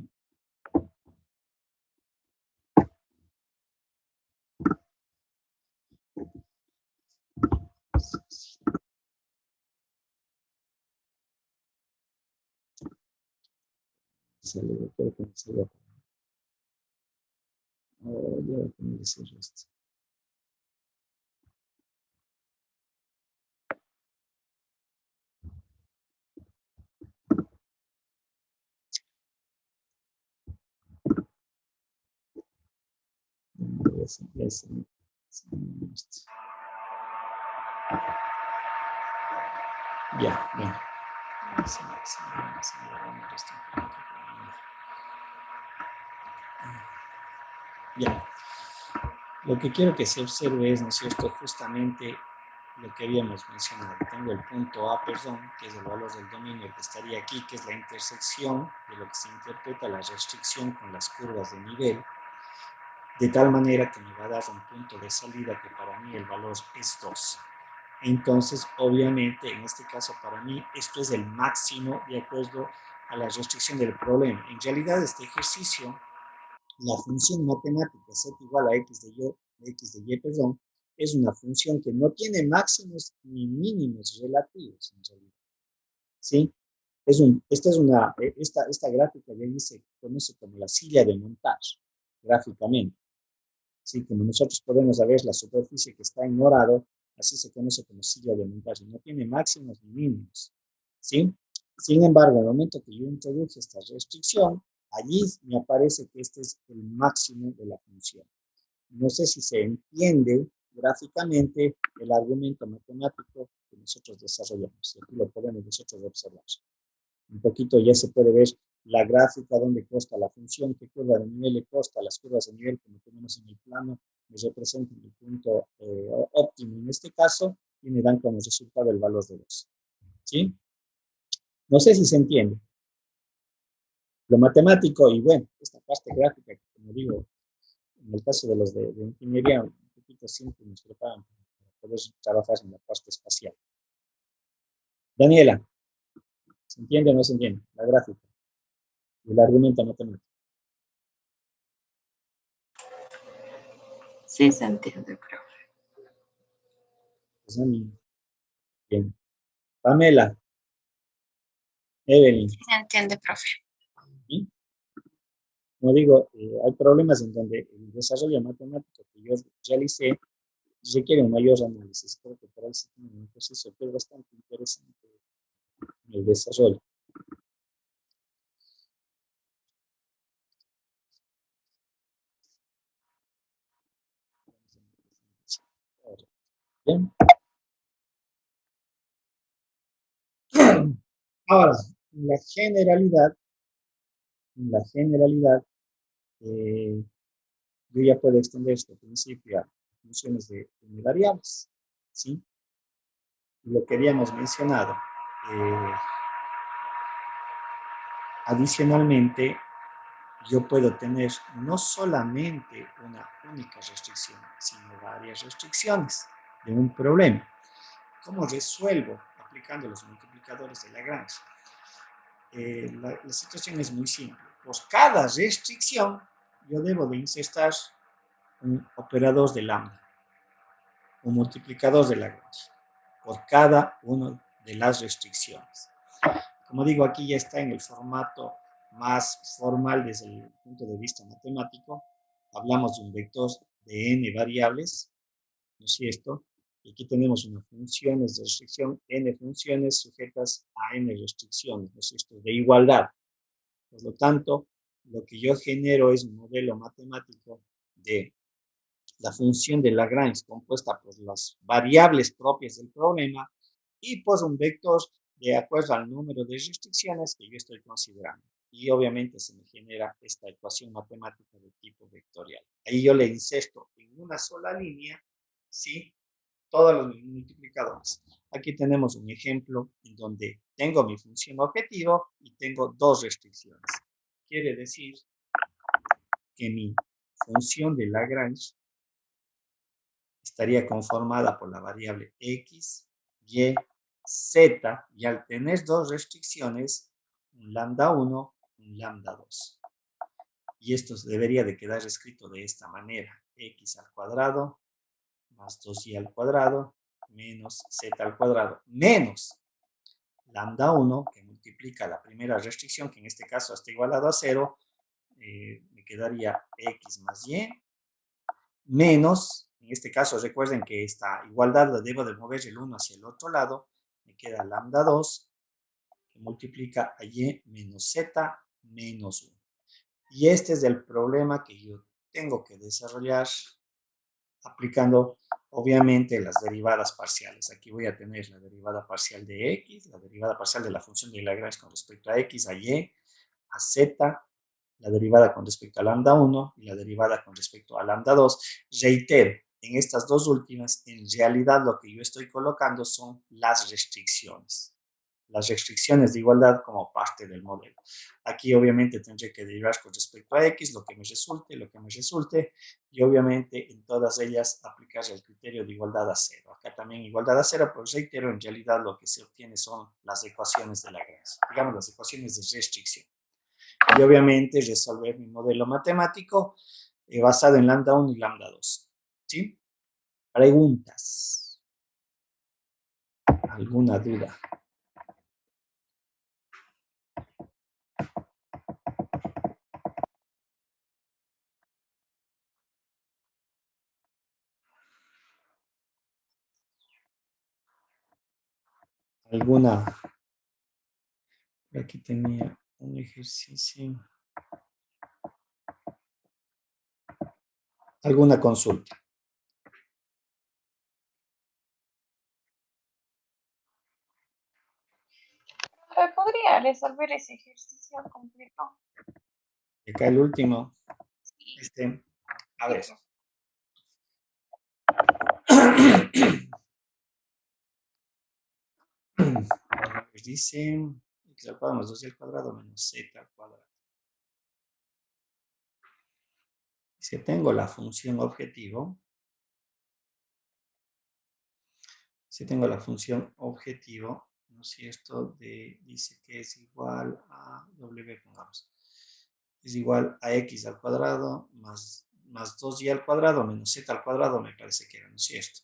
Sale, creo que me sale. Ahora ya voy a poner ese resto. Ya, bien. Ya. Lo que quiero que se observe es, ¿no es cierto?, justamente lo que habíamos mencionado. Tengo el punto A, perdón, que es el valor del dominio que estaría aquí, que es la intersección de lo que se interpreta la restricción con las curvas de nivel, de tal manera que me va a dar un punto de salida que para mí el valor es 2. Entonces, obviamente, en este caso para mí, esto es el máximo de acuerdo a la restricción del problema. En realidad, este ejercicio, la función matemática z igual a x de y, perdón, es una función que no tiene máximos ni mínimos relativos, en realidad. ¿Sí? Esta gráfica de ahí se conoce como la silla de montar, gráficamente. ¿Sí? Como nosotros podemos ver la superficie que está en morado, así se conoce como silla de montaje, no tiene máximos ni mínimos, ¿sí? Sin embargo, en el momento que yo introduje esta restricción, allí me aparece que este es el máximo de la función. No sé si se entiende gráficamente el argumento matemático que nosotros desarrollamos, y aquí lo podemos nosotros observar. Un poquito ya se puede ver la gráfica donde consta la función, qué curva de nivel le consta, las curvas de nivel como tenemos en el plano, me representan el punto óptimo en este caso y me dan como resultado el valor de 2. ¿Sí? No sé si se entiende. Lo matemático y bueno, esta parte gráfica, como digo, en el caso de los de ingeniería, un poquito siempre nos preparan para poder trabajar en la parte espacial. Daniela, ¿se entiende o no se entiende? La gráfica y el argumento matemático. Sí se entiende, profe. Pues a mí, bien. Pamela, Evelyn, Sí se entiende, profe. ¿sí? Como digo, hay problemas en donde el desarrollo matemático que yo realicé requiere un mayor análisis. Creo que por ahí sí tiene un ejercicio que es bastante interesante en el desarrollo. Bien. Ahora, en la generalidad, eh, yo ya puedo extender este principio a funciones de variables, ¿sí? Lo que habíamos mencionado. Eh, Adicionalmente, yo puedo tener no solamente una única restricción, sino varias restricciones de un problema. ¿Cómo resuelvo? Aplicando los multiplicadores de Lagrange. La situación es muy simple. Por cada restricción, yo debo de insertar un operador de lambda, un multiplicador de Lagrange, por cada una de las restricciones. Como digo, aquí ya está en el formato más formal desde el punto de vista matemático. Hablamos de un vector de n variables, ¿no es cierto? Y aquí tenemos unas funciones de restricción, n funciones sujetas a n restricciones, ¿no es cierto? De igualdad. Por lo tanto, lo que yo genero es un modelo matemático de la función de Lagrange compuesta por las variables propias del problema y por un vector de acuerdo al número de restricciones que yo estoy considerando. Y obviamente se me genera esta ecuación matemática de tipo vectorial. Ahí yo le inserto en una sola línea, ¿sí? Todos los multiplicadores. Aquí tenemos un ejemplo en donde tengo mi función objetivo y tengo dos restricciones. Quiere decir que mi función de Lagrange estaría conformada por la variable x, y, z, y al tener dos restricciones, un lambda 1, un lambda 2. Y esto debería de quedar escrito de esta manera: x al cuadrado más 2y al cuadrado menos z al cuadrado menos lambda 1, que multiplica la primera restricción, que en este caso está igualado a 0, me quedaría x más y, menos, en este caso recuerden que esta igualdad la debo de mover el 1 hacia el otro lado, me queda lambda 2, que multiplica a y menos z menos 1. Y este es el problema que yo tengo que desarrollar aplicando obviamente las derivadas parciales. Aquí voy a tener la derivada parcial de x, la derivada parcial de la función de Lagrange con respecto a x, a y, a z, la derivada con respecto a lambda 1 y la derivada con respecto a lambda 2. Reitero, en estas dos últimas, en realidad lo que yo estoy colocando son las restricciones de igualdad como parte del modelo. Aquí obviamente tendré que derivar con respecto a x, lo que me resulte, y obviamente en todas ellas aplicar el criterio de igualdad a cero. Acá también igualdad a cero, pues reitero, en realidad lo que se obtiene son las ecuaciones de Lagrange, digamos las ecuaciones de restricción. Y obviamente resolver mi modelo matemático basado en lambda 1 y lambda 2. ¿Sí? Preguntas. ¿Alguna duda? ¿Alguna? Aquí tenía un ejercicio. ¿Alguna consulta? ¿Podría resolver ese ejercicio completo? Acá el último. A Sí, ver. profe. Dice x al cuadrado más 2y al cuadrado menos z al cuadrado. Si tengo la función objetivo, ¿no es cierto? Dice que es igual a w, pongamos. Es igual a x al cuadrado más más 2y al cuadrado menos z al cuadrado me parece que era, ¿no es cierto?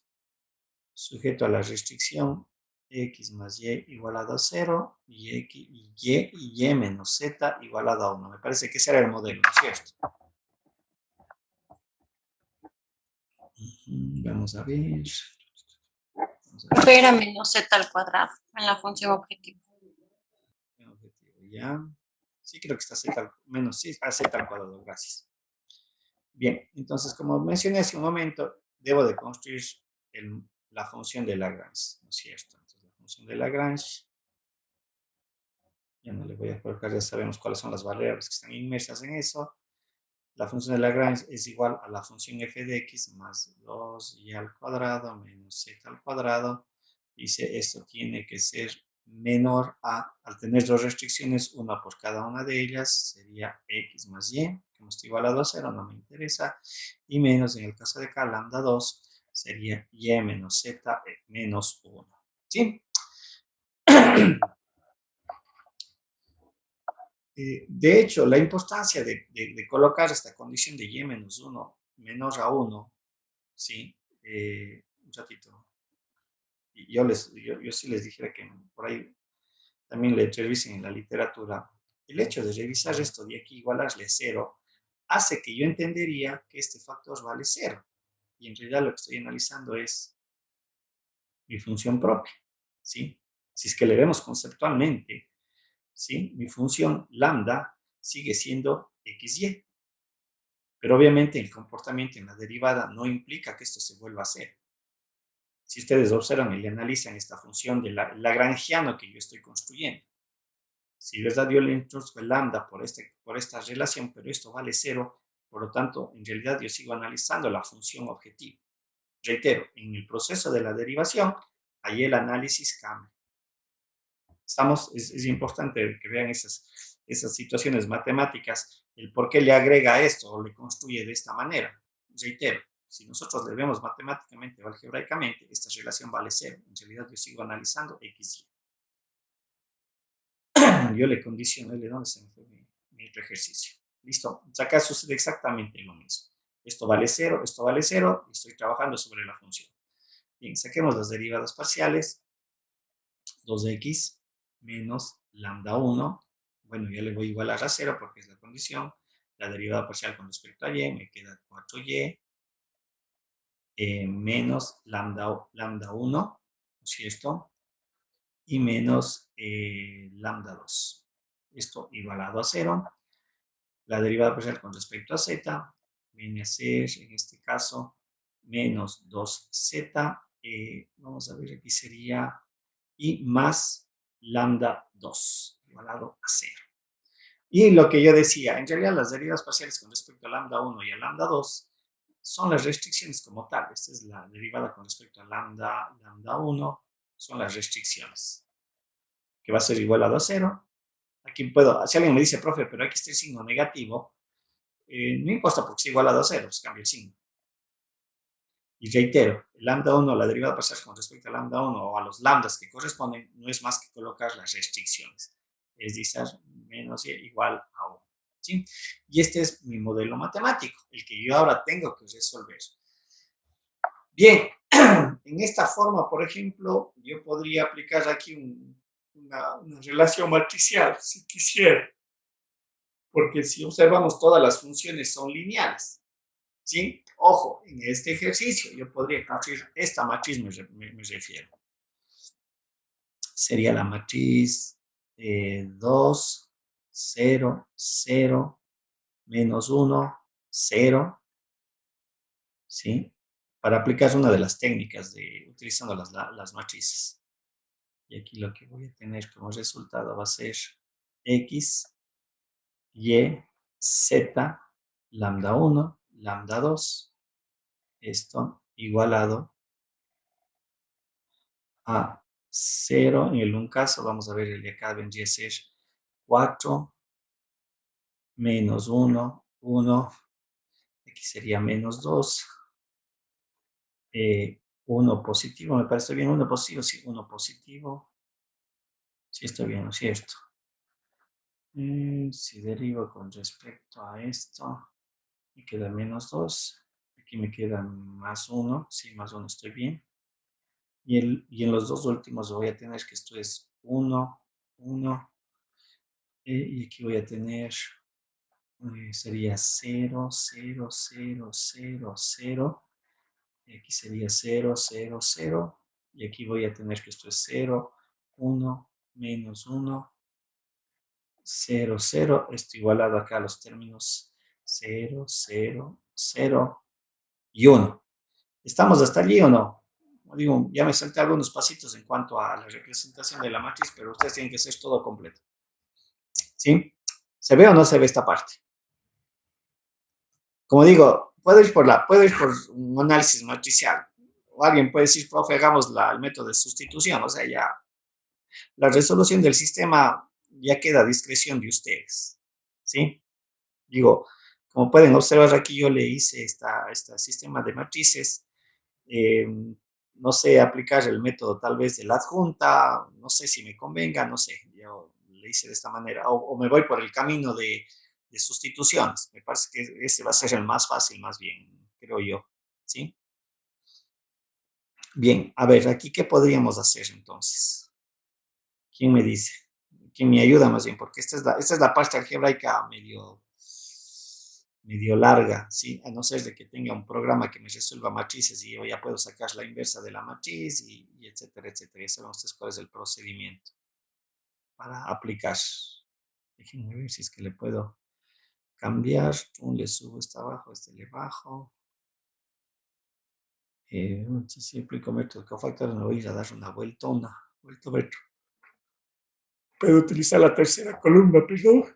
Sujeto a la restricción x más y igualado a 0 y y menos z igualado a 1. Me parece que ese era el modelo, ¿no es cierto? Vamos a ver. Profe, era menos z al cuadrado en la función objetivo. Objetivo, ya. Sí, creo que está z menos sí, a z al cuadrado, gracias. Bien, entonces, como mencioné hace un momento, debo de construir la función de Lagrange, ¿no es cierto? Entonces, la función de Lagrange, ya no le voy a colocar, ya sabemos cuáles son las variables que están inmersas en eso. La función de Lagrange es igual a la función f de x más 2y al cuadrado menos z al cuadrado. Dice, esto tiene que ser menor a, al tener dos restricciones, una por cada una de ellas, sería x más y, que no está igualado a 0, no me interesa, y menos, en el caso de acá, lambda 2, sería y menos z menos 1. ¿Sí? De hecho, la importancia de colocar esta condición de y menos 1 menor a 1, ¿sí? Un ratito. Y yo sí les dijera que por ahí también le revisen en la literatura. El hecho de revisar esto de aquí igualarle 0 hace que yo entendería que este factor vale 0. Y en realidad lo que estoy analizando es mi función propia, ¿sí? Si es que le vemos conceptualmente, ¿sí? Mi función lambda sigue siendo xy. Pero obviamente el comportamiento en la derivada no implica que esto se vuelva a hacer. Si ustedes observan y analizan esta función de lagrangiano que yo estoy construyendo, si verdad yo le introduzco el lambda por esta relación, pero esto vale 0, por lo tanto, en realidad yo sigo analizando la función objetiva. Reitero, en el proceso de la derivación, ahí el análisis cambia. Es importante que vean esas situaciones matemáticas, el por qué le agrega esto o le construye de esta manera. Reitero, si nosotros le vemos matemáticamente o algebraicamente, esta relación vale 0. En realidad yo sigo analizando x, y. Yo le condiciono, ¿dónde se me fue mi otro ejercicio? Listo. Acá sucede exactamente lo mismo. Esto vale 0, y estoy trabajando sobre la función. Bien, saquemos las derivadas parciales. 2x menos lambda 1. Bueno, ya le voy a igualar a 0 porque es la condición. La derivada parcial con respecto a y me queda 4y menos lambda 1, ¿no es cierto? Y menos lambda 2. Esto igualado a 0. La derivada parcial con respecto a z viene a ser, en este caso, menos 2z. Vamos a ver, aquí sería y más lambda 2, igualado a 0. Y lo que yo decía, en realidad las derivadas parciales con respecto a lambda 1 y a lambda 2 son las restricciones como tal. Esta es la derivada con respecto a lambda 1, son las restricciones, que va a ser igualado a 0. Aquí puedo, si alguien me dice, profe, pero aquí está el signo negativo, no importa porque es igualado a 0, pues cambia el signo. Y reitero, el lambda 1, la derivada parcial con respecto a lambda 1 o a los lambdas que corresponden, no es más que colocar las restricciones. Es decir, menos y igual a 1. ¿Sí? Y este es mi modelo matemático, el que yo ahora tengo que resolver. Bien, en esta forma, por ejemplo, yo podría aplicar aquí una relación matricial, si quisiera. Porque si observamos, todas las funciones son lineales. ¿Sí? Ojo, en este ejercicio yo podría construir esta matriz, me refiero. Sería la matriz 2, 0, 0, menos 1, 0, ¿sí? Para aplicar una de las técnicas utilizando las matrices. Y aquí lo que voy a tener como resultado va a ser x, y, z, lambda 1, lambda 2, esto igualado a 0. En el un caso, vamos a ver, el de acá vendría a ser 4 menos 1, 1. Aquí sería menos 2. 1 positivo, me parece bien. 1 positivo, sí, 1 positivo. Sí, está bien, ¿no es cierto? Si derivo con respecto a esto, Me queda menos 2. Aquí me queda más 1. Sí, más 1 estoy bien. Y en los dos últimos voy a tener que esto es 1, 1. Y aquí voy a tener, sería 0, 0, 0, 0, 0. Y aquí sería 0, 0, 0. Y aquí voy a tener que esto es 0, 1, menos 1, 0, 0. Esto igualado acá a los términos 0, 0, 0 y 1. ¿Estamos hasta allí o no? Digo, ya me salté algunos pasitos en cuanto a la representación de la matriz, pero ustedes tienen que hacer todo completo. ¿Sí? ¿Se ve o no se ve esta parte? Como digo, puedo ir por un análisis matricial. O alguien puede decir, profe, hagamos el método de sustitución. O sea, ya la resolución del sistema ya queda a discreción de ustedes. ¿Sí? Digo, como pueden observar aquí, yo le hice este sistema de matrices. No sé aplicar el método tal vez de la adjunta, no sé si me convenga, no sé, yo le hice de esta manera, o me voy por el camino de sustituciones, me parece que ese va a ser el más fácil, más bien, creo yo, ¿sí? Bien, a ver, aquí, ¿qué podríamos hacer entonces? ¿Quién me dice? ¿Quién me ayuda más bien? Porque esta es la parte algebraica medio larga, ¿sí? A no ser de que tenga un programa que me resuelva matrices y yo ya puedo sacar la inversa de la matriz y etcétera, etcétera. Ya saben ustedes cuál es el procedimiento para aplicar. Déjenme ver si es que le puedo cambiar. Le subo esta abajo, este le bajo. Si aplico método cofactor, me voy a ir a dar una vuelta metro. Puedo utilizar la tercera columna, perdón,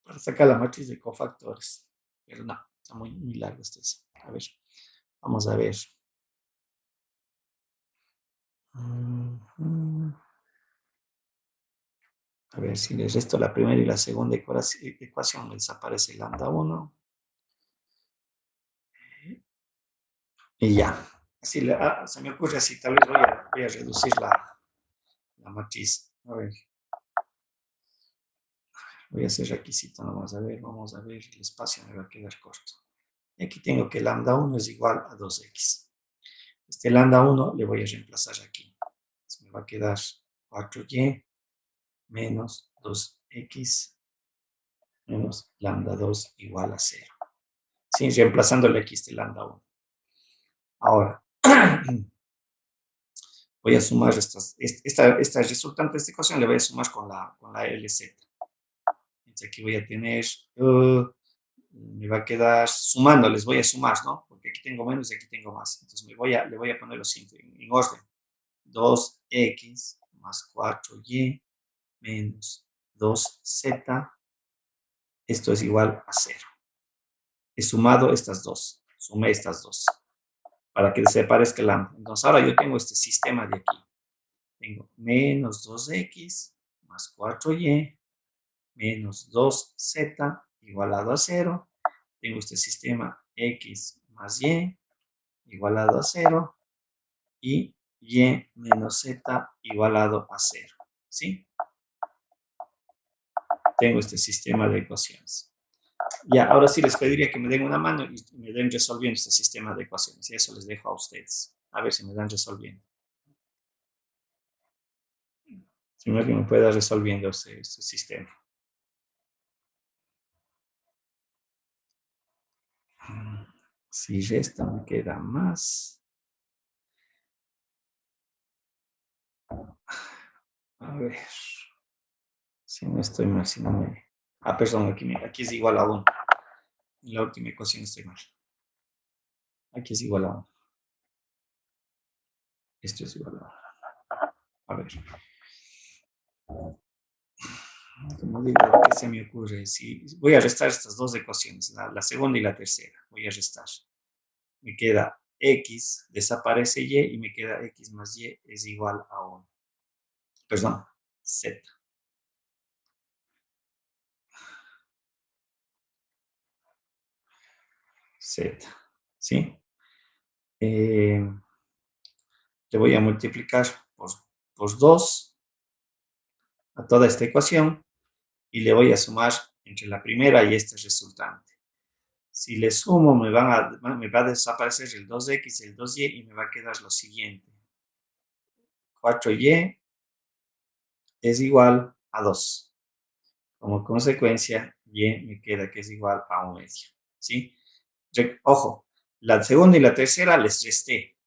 para sacar la matriz de cofactores. Pero no, está muy largo este. A ver, vamos a ver. A ver si les resto la primera y la segunda ecuación, me desaparece lambda 1. Y ya. Así se me ocurre así, tal vez voy a reducir la matriz. A ver. Voy a hacer requisito nomás. A ver, vamos a ver, el espacio me va a quedar corto. Y aquí tengo que lambda 1 es igual a 2x. Este lambda 1 le voy a reemplazar aquí. Entonces me va a quedar 4y menos 2x menos lambda 2 igual a 0. Sí, reemplazándole aquí este lambda 1. Ahora, voy a sumar esta resultante de esta ecuación, le voy a sumar con la LZ. Entonces aquí voy a tener, me va a quedar sumando, les voy a sumar, ¿no? Porque aquí tengo menos y aquí tengo más. Entonces le voy a poner los en orden. 2x más 4y menos 2z, esto es igual a 0. He sumado estas dos, sumé estas dos, para que se parezca el lambda. Entonces ahora yo tengo este sistema de aquí. Tengo menos 2x más 4y menos 2z igualado a 0. Tengo este sistema x más y igualado a 0 y y menos z igualado a 0. ¿Sí? Tengo este sistema de ecuaciones. Ya, ahora sí les pediría que me den una mano y me den resolviendo este sistema de ecuaciones. Y eso les dejo a ustedes. A ver si me dan resolviendo. Si alguien me puede dar resolviendo este sistema. Si resta me queda más. A ver. Si no estoy mal, si no me... Ah, perdón, aquí es igual a 1. En la última ecuación estoy mal. Aquí es igual a 1. Esto es igual a 1. A ver. Como digo, ¿qué se me ocurre? Si voy a restar estas dos ecuaciones, la segunda y la tercera. Voy a restar. Me queda x, desaparece y me queda x más y es igual a 1. Perdón, z. Z. ¿Sí? Le voy a multiplicar por 2 a toda esta ecuación y le voy a sumar entre la primera y este resultante. Si le sumo, me va a desaparecer el 2x, el 2y y me va a quedar lo siguiente. 4y es igual a 2. Como consecuencia, y me queda que es igual a 1 medio. ¿Sí? Ojo, la segunda y la tercera les resté.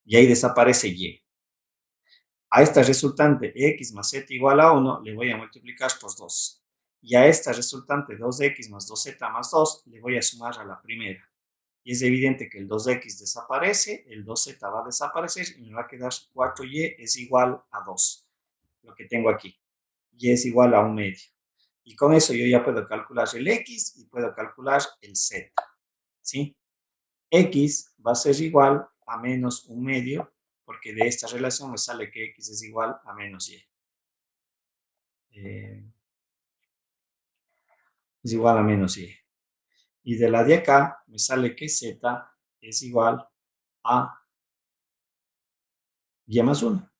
Y ahí desaparece y. A esta resultante x más z igual a 1 le voy a multiplicar por 2. Y a esta resultante 2x más 2z más 2 le voy a sumar a la primera. Y es evidente que el 2x desaparece, el 2z va a desaparecer y me va a quedar 4y es igual a 2. Lo que tengo aquí. Y es igual a 1 medio. Y con eso yo ya puedo calcular el x y puedo calcular el z. ¿Sí? X va a ser igual a menos 1 medio, porque de esta relación me sale que x es igual a menos y. Es igual a menos y. Y de la de acá me sale que z es igual a y más 1.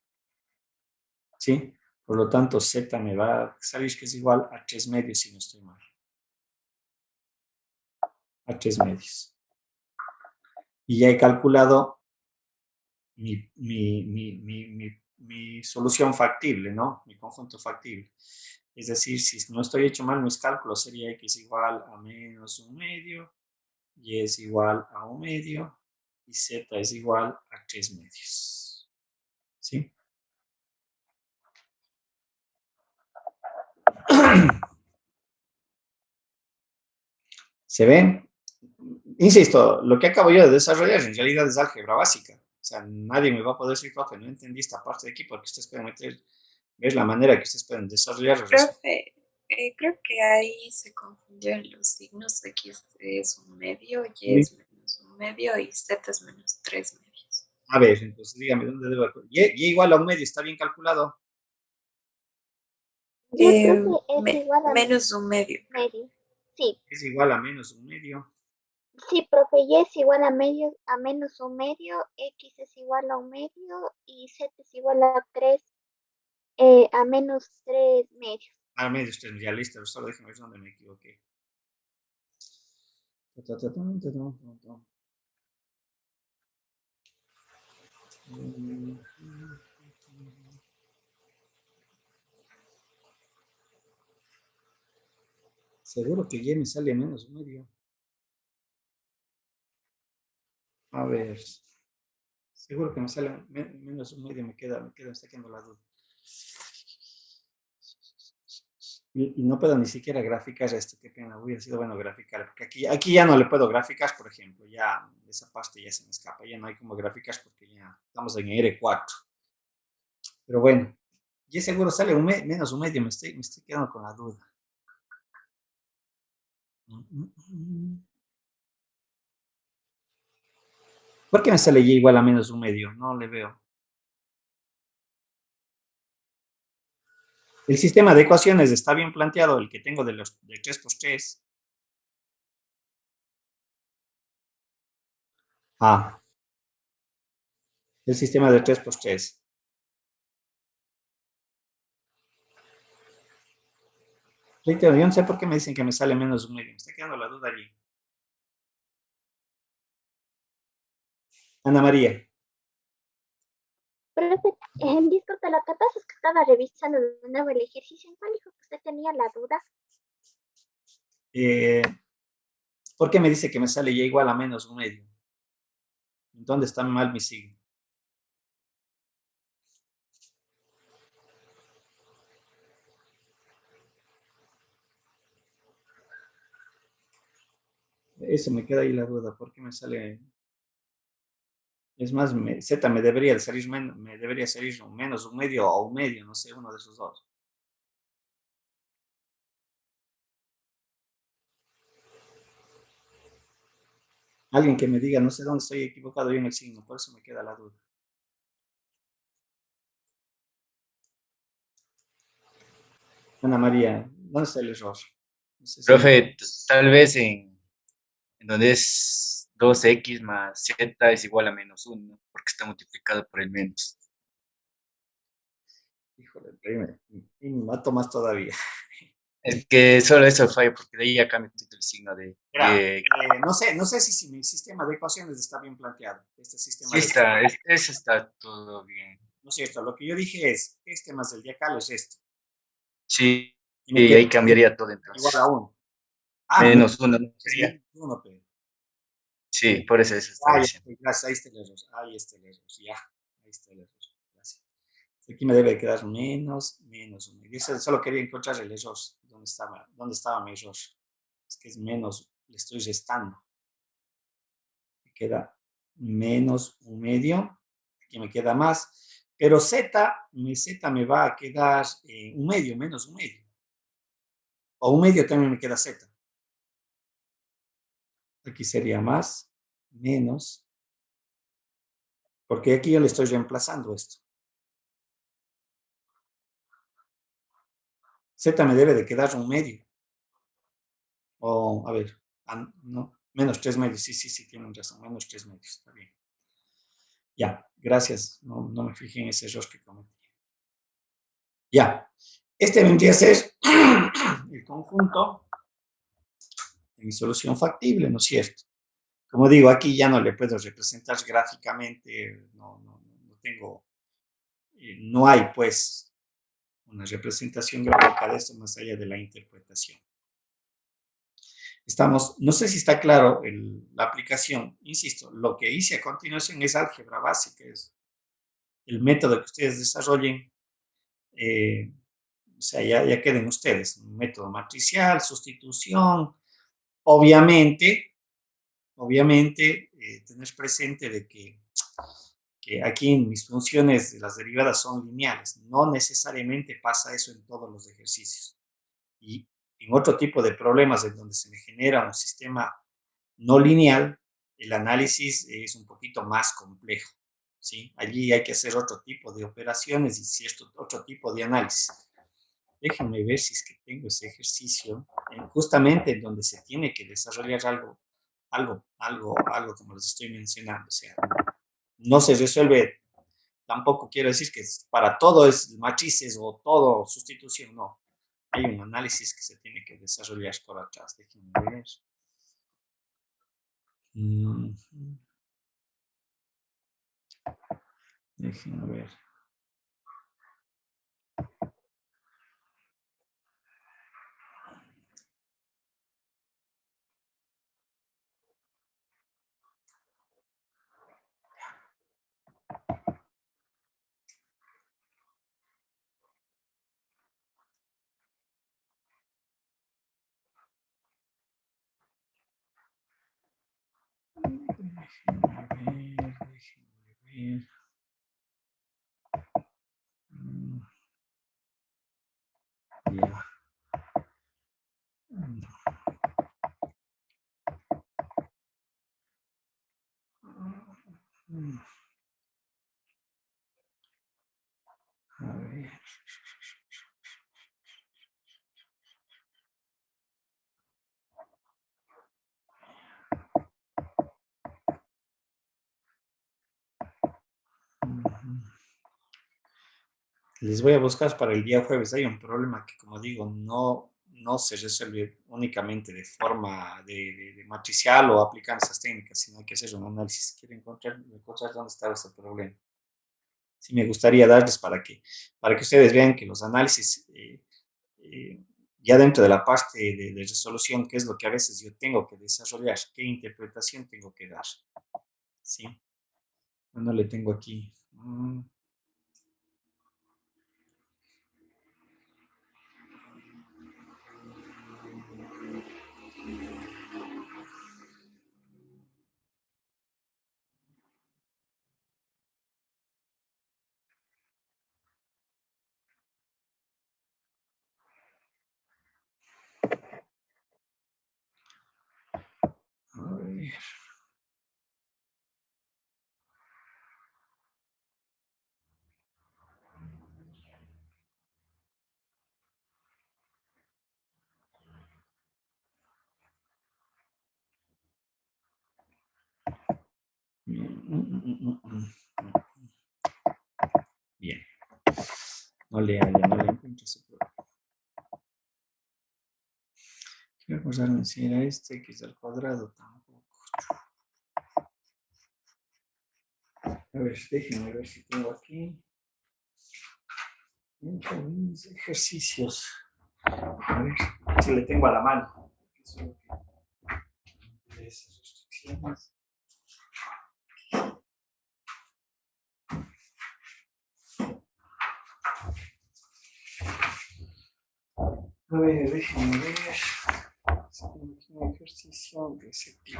¿Sí? Por lo tanto, z me va a salir que es igual a 3 medios si no estoy mal. A 3 medios. Y ya he calculado mi solución factible, ¿no? Mi conjunto factible. Es decir, si no estoy hecho mal mis cálculos, sería x igual a menos 1 medio, y es igual a 1 medio, y z es igual a 3 medios. ¿Sí? ¿Se ven? Insisto, lo que acabo yo de desarrollar en realidad es álgebra básica. O sea, nadie me va a poder decir, profe, no entendí esta parte de aquí porque ustedes pueden ver la manera que ustedes pueden desarrollar. Profe, creo que ahí se confundieron los signos. X es un medio, Y es menos un medio y Z es menos 3 medios. A ver, entonces dígame dónde debo. Y igual a un medio, ¿está bien calculado? Yo creo que es igual a Menos un medio. medio. Sí, Es igual a menos un medio. sí, profe, y es igual a medio, a menos un medio, x es igual a un medio y z es igual a 3, a menos 3 medios. A medio, usted ya listo, solo déjeme ver dónde me equivoqué. Seguro que Y me sale menos un medio. A ver. Seguro que me sale menos un medio, me está quedando la duda. Y no puedo ni siquiera graficar esto, qué pena, hubiera sido bueno graficar, porque aquí ya no le puedo graficar, por ejemplo, ya esa parte ya se me escapa, ya no hay como graficar porque ya estamos en R4. Pero bueno, y seguro sale menos un medio, me estoy quedando con la duda. ¿Por qué me sale Y igual a menos un medio? No le veo. El sistema de ecuaciones está bien planteado, el que tengo de 3 por 3. Ah, el sistema de 3 por 3. Reitero, yo no sé por qué me dicen que me sale menos un medio. Me está quedando la duda allí. Ana María. Profe, disculpe, lo que pasa es que estaba revisando de nuevo el ejercicio. ¿En cuál dijo que usted tenía la duda? ¿Por qué me dice que me sale Y igual a menos un medio? ¿Dónde está mal mi signo? Eso me queda ahí la duda. ¿Por qué me sale? Es más, Z me debería salir menos un medio o un medio, no sé, uno de esos dos. Alguien que me diga, no sé dónde estoy equivocado yo en el signo, por eso me queda la duda. Ana María, ¿dónde está el error? No sé si Profe, tal vez en donde es 2x más z es igual a menos 1, porque está multiplicado por el menos. Híjole, y me mato más todavía. Es que solo eso falla, porque de ahí ya cambia el signo Mira, no sé si mi sistema de ecuaciones está bien planteado. Este sistema sí de, está, eso está todo bien. no es cierto, lo que yo dije es, este más el diacal es esto. Sí, Y me y queda ahí cambiaría todo igual a entonces. 1. Ah, Menos uno, ¿no? es Sería. menos 1, pero. Sí, por eso estaba Ya, diciendo. gracias, ahí está el error. Ahí está el error, ya. Ahí está el error. Gracias. Aquí me debe quedar menos 1. Yo solo quería encontrar el error. ¿Dónde estaba mi error? Es que es menos, le estoy restando. Me queda menos 1/2. Aquí me queda más. Pero Z me va a quedar 1/2, menos 1/2. O 1/2 también me queda Z. Aquí sería más, menos, porque aquí yo le estoy reemplazando esto. Z me debe de quedar 1/2. O, a ver, no, menos 3/2. Sí, sí, sí, tienen razón, menos 3/2. Está bien. Ya, gracias. No me fijé en ese error que cometí. Ya, este vendría a ser el conjunto de mi solución factible, ¿no es cierto? Como digo, aquí ya no le puedo representar gráficamente, no tengo, no hay pues una representación gráfica de esto más allá de la interpretación. No sé si está claro la aplicación, insisto, lo que hice a continuación es álgebra básica, es el método que ustedes desarrollen, o sea, ya queden ustedes, un método matricial, sustitución, obviamente, tener presente de que aquí en mis funciones de las derivadas son lineales, no necesariamente pasa eso en todos los ejercicios. Y en otro tipo de problemas en donde se me genera un sistema no lineal, el análisis es un poquito más complejo, ¿sí? Allí hay que hacer otro tipo de operaciones y cierto otro tipo de análisis. Déjenme ver si es que tengo ese ejercicio, justamente en donde se tiene que desarrollar algo como les estoy mencionando. O sea, no se resuelve, tampoco quiero decir que para todo es matrices o todo sustitución, no. Hay un análisis que se tiene que desarrollar por atrás. Déjenme ver. Déjenme ver. Déjenme ver. Ya. A ver. Les voy a buscar para el día jueves. Hay un problema que, como digo, no se resuelve únicamente de forma de matricial o aplicando esas técnicas, sino hay que hacer un análisis. Quiero encontrar dónde está ese problema. Sí, me gustaría darles para que ustedes vean que los análisis, eh, ya dentro de la parte de resolución, qué es lo que a veces yo tengo que desarrollar, qué interpretación tengo que dar. ¿Sí? No le tengo aquí. A ver. Bien. No le encuentro ese problema. Quiero acordarme si era este x al cuadrado tampoco. A ver, déjenme ver si tengo aquí. Mis ejercicios. A ver si le tengo a la mano. Eso es lo que- de esas restricciones. A ver, déjenme ver. Si tengo aquí un ejercicio de ese tipo.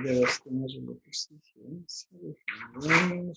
Debes tener el ejercicio. Déjenme ver.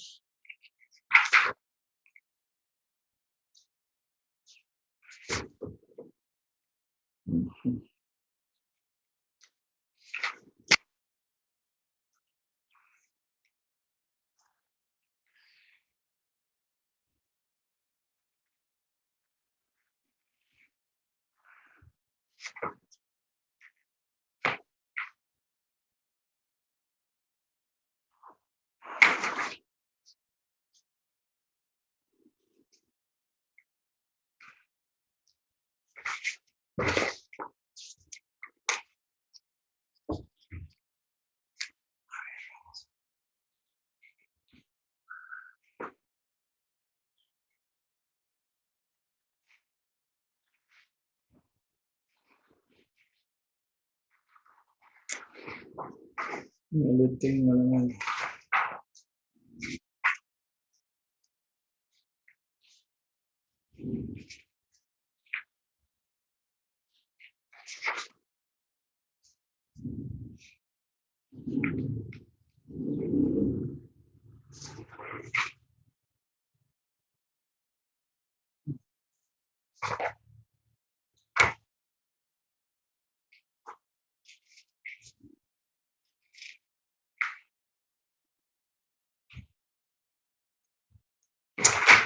No le tengo la mano.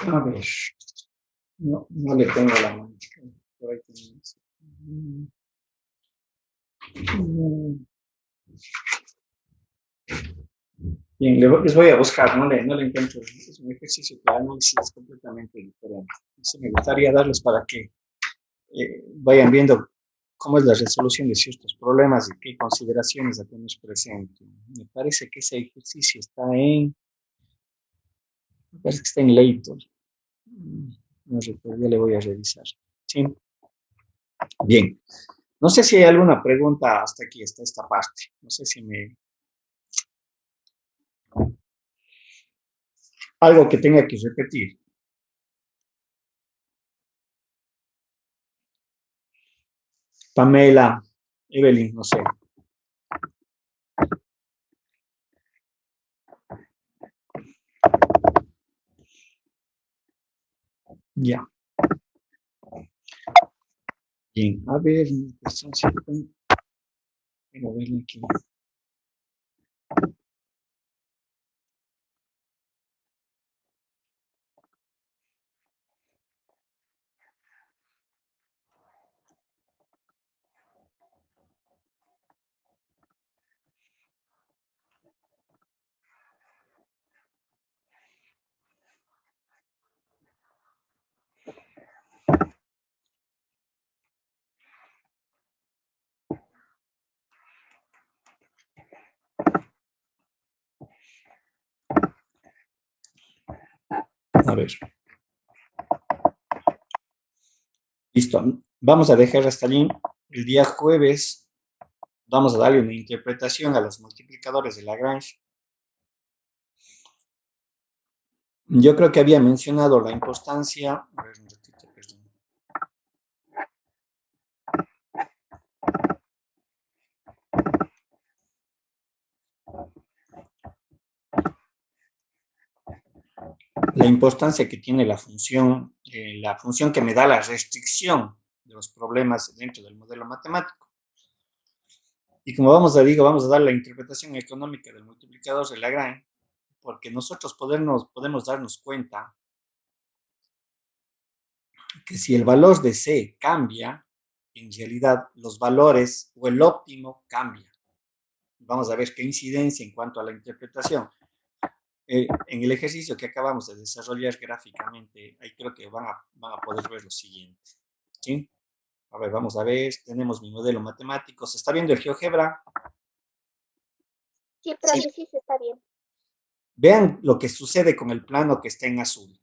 A ver. No, no le tengo la mano. Por ahí tenemos. Bien, les voy a buscar, no le encuentro. Es un ejercicio que el análisis es completamente diferente. Entonces, me gustaría darles para que vayan viendo cómo es la resolución de ciertos problemas y qué consideraciones a tener presente. Me parece que ese ejercicio me parece que está en Layton. No recuerdo, ya le voy a revisar. Sí. Bien. No sé si hay alguna pregunta hasta aquí, hasta esta parte. No sé si me... Algo que tenga que repetir. Pamela, Evelyn, no sé. Ya. Bien. A ver, cuestión 50. Quiero verla aquí. A ver. Listo. Vamos a dejar hasta allí. El día jueves vamos a darle una interpretación a los multiplicadores de Lagrange. Yo creo que había mencionado la importancia. A ver, un ratito, perdón. La importancia que tiene la función que me da la restricción de los problemas dentro del modelo matemático. Y como vamos a dar la interpretación económica del multiplicador de Lagrange, porque nosotros podemos darnos cuenta que si el valor de C cambia, en realidad los valores o el óptimo cambia. Vamos a ver qué incidencia en cuanto a la interpretación. En el ejercicio que acabamos de desarrollar gráficamente, ahí creo que van a poder ver lo siguiente. ¿Sí? A ver, vamos a ver, tenemos mi modelo matemático. ¿Se está viendo el GeoGebra? Sí, profe, sí se está bien. Vean lo que sucede con el plano que está en azul.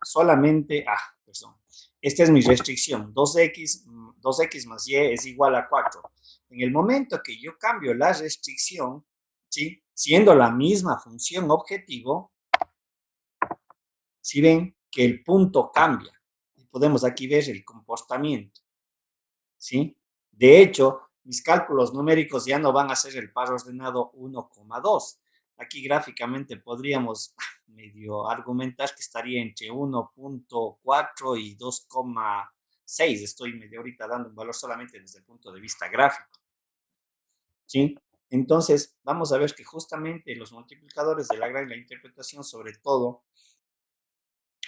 Solamente, perdón. Esta es mi restricción. 2x más y es igual a 4. En el momento que yo cambio la restricción, ¿sí? Siendo la misma función objetivo, si ven que el punto cambia. Y podemos aquí ver el comportamiento. ¿Sí? De hecho, mis cálculos numéricos ya no van a ser el par ordenado 1,2. Aquí gráficamente podríamos medio argumentar que estaría entre 1,4 y 2,6. Estoy medio ahorita dando un valor solamente desde el punto de vista gráfico. ¿Sí? Entonces, vamos a ver que justamente los multiplicadores de Lagrange, la interpretación sobre todo,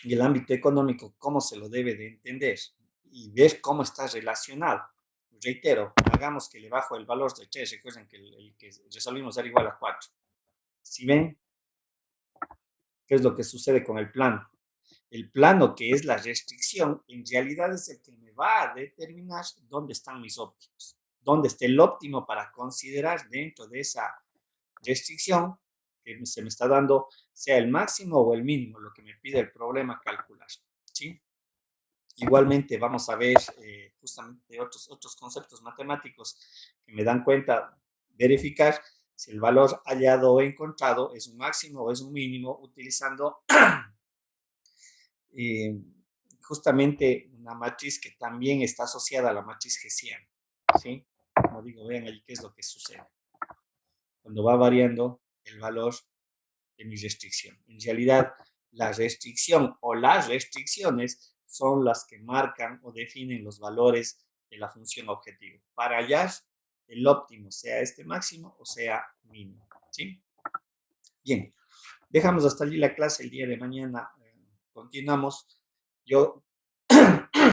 y el ámbito económico, cómo se lo debe de entender y ver cómo está relacionado. Reitero, hagamos que le bajo el valor de 3, recuerden que el que resolvimos era igual a 4. Si ven, ¿qué es lo que sucede con el plano? El plano, que es la restricción, en realidad es el que me va a determinar dónde están mis óptimos, dónde está el óptimo para considerar dentro de esa restricción que se me está dando, sea el máximo o el mínimo, lo que me pide el problema calcular. ¿Sí? Igualmente vamos a ver justamente otros conceptos matemáticos que me dan cuenta, verificar si el valor hallado o encontrado es un máximo o es un mínimo, utilizando justamente una matriz que también está asociada a la matriz hessiana. ¿Sí? Como digo, vean ahí qué es lo que sucede cuando va variando el valor de mi restricción. En realidad, la restricción o las restricciones son las que marcan o definen los valores de la función objetivo para hallar el óptimo, sea este máximo o sea mínimo. ¿Sí? Bien, dejamos hasta allí la clase. El día de mañana continuamos. Yo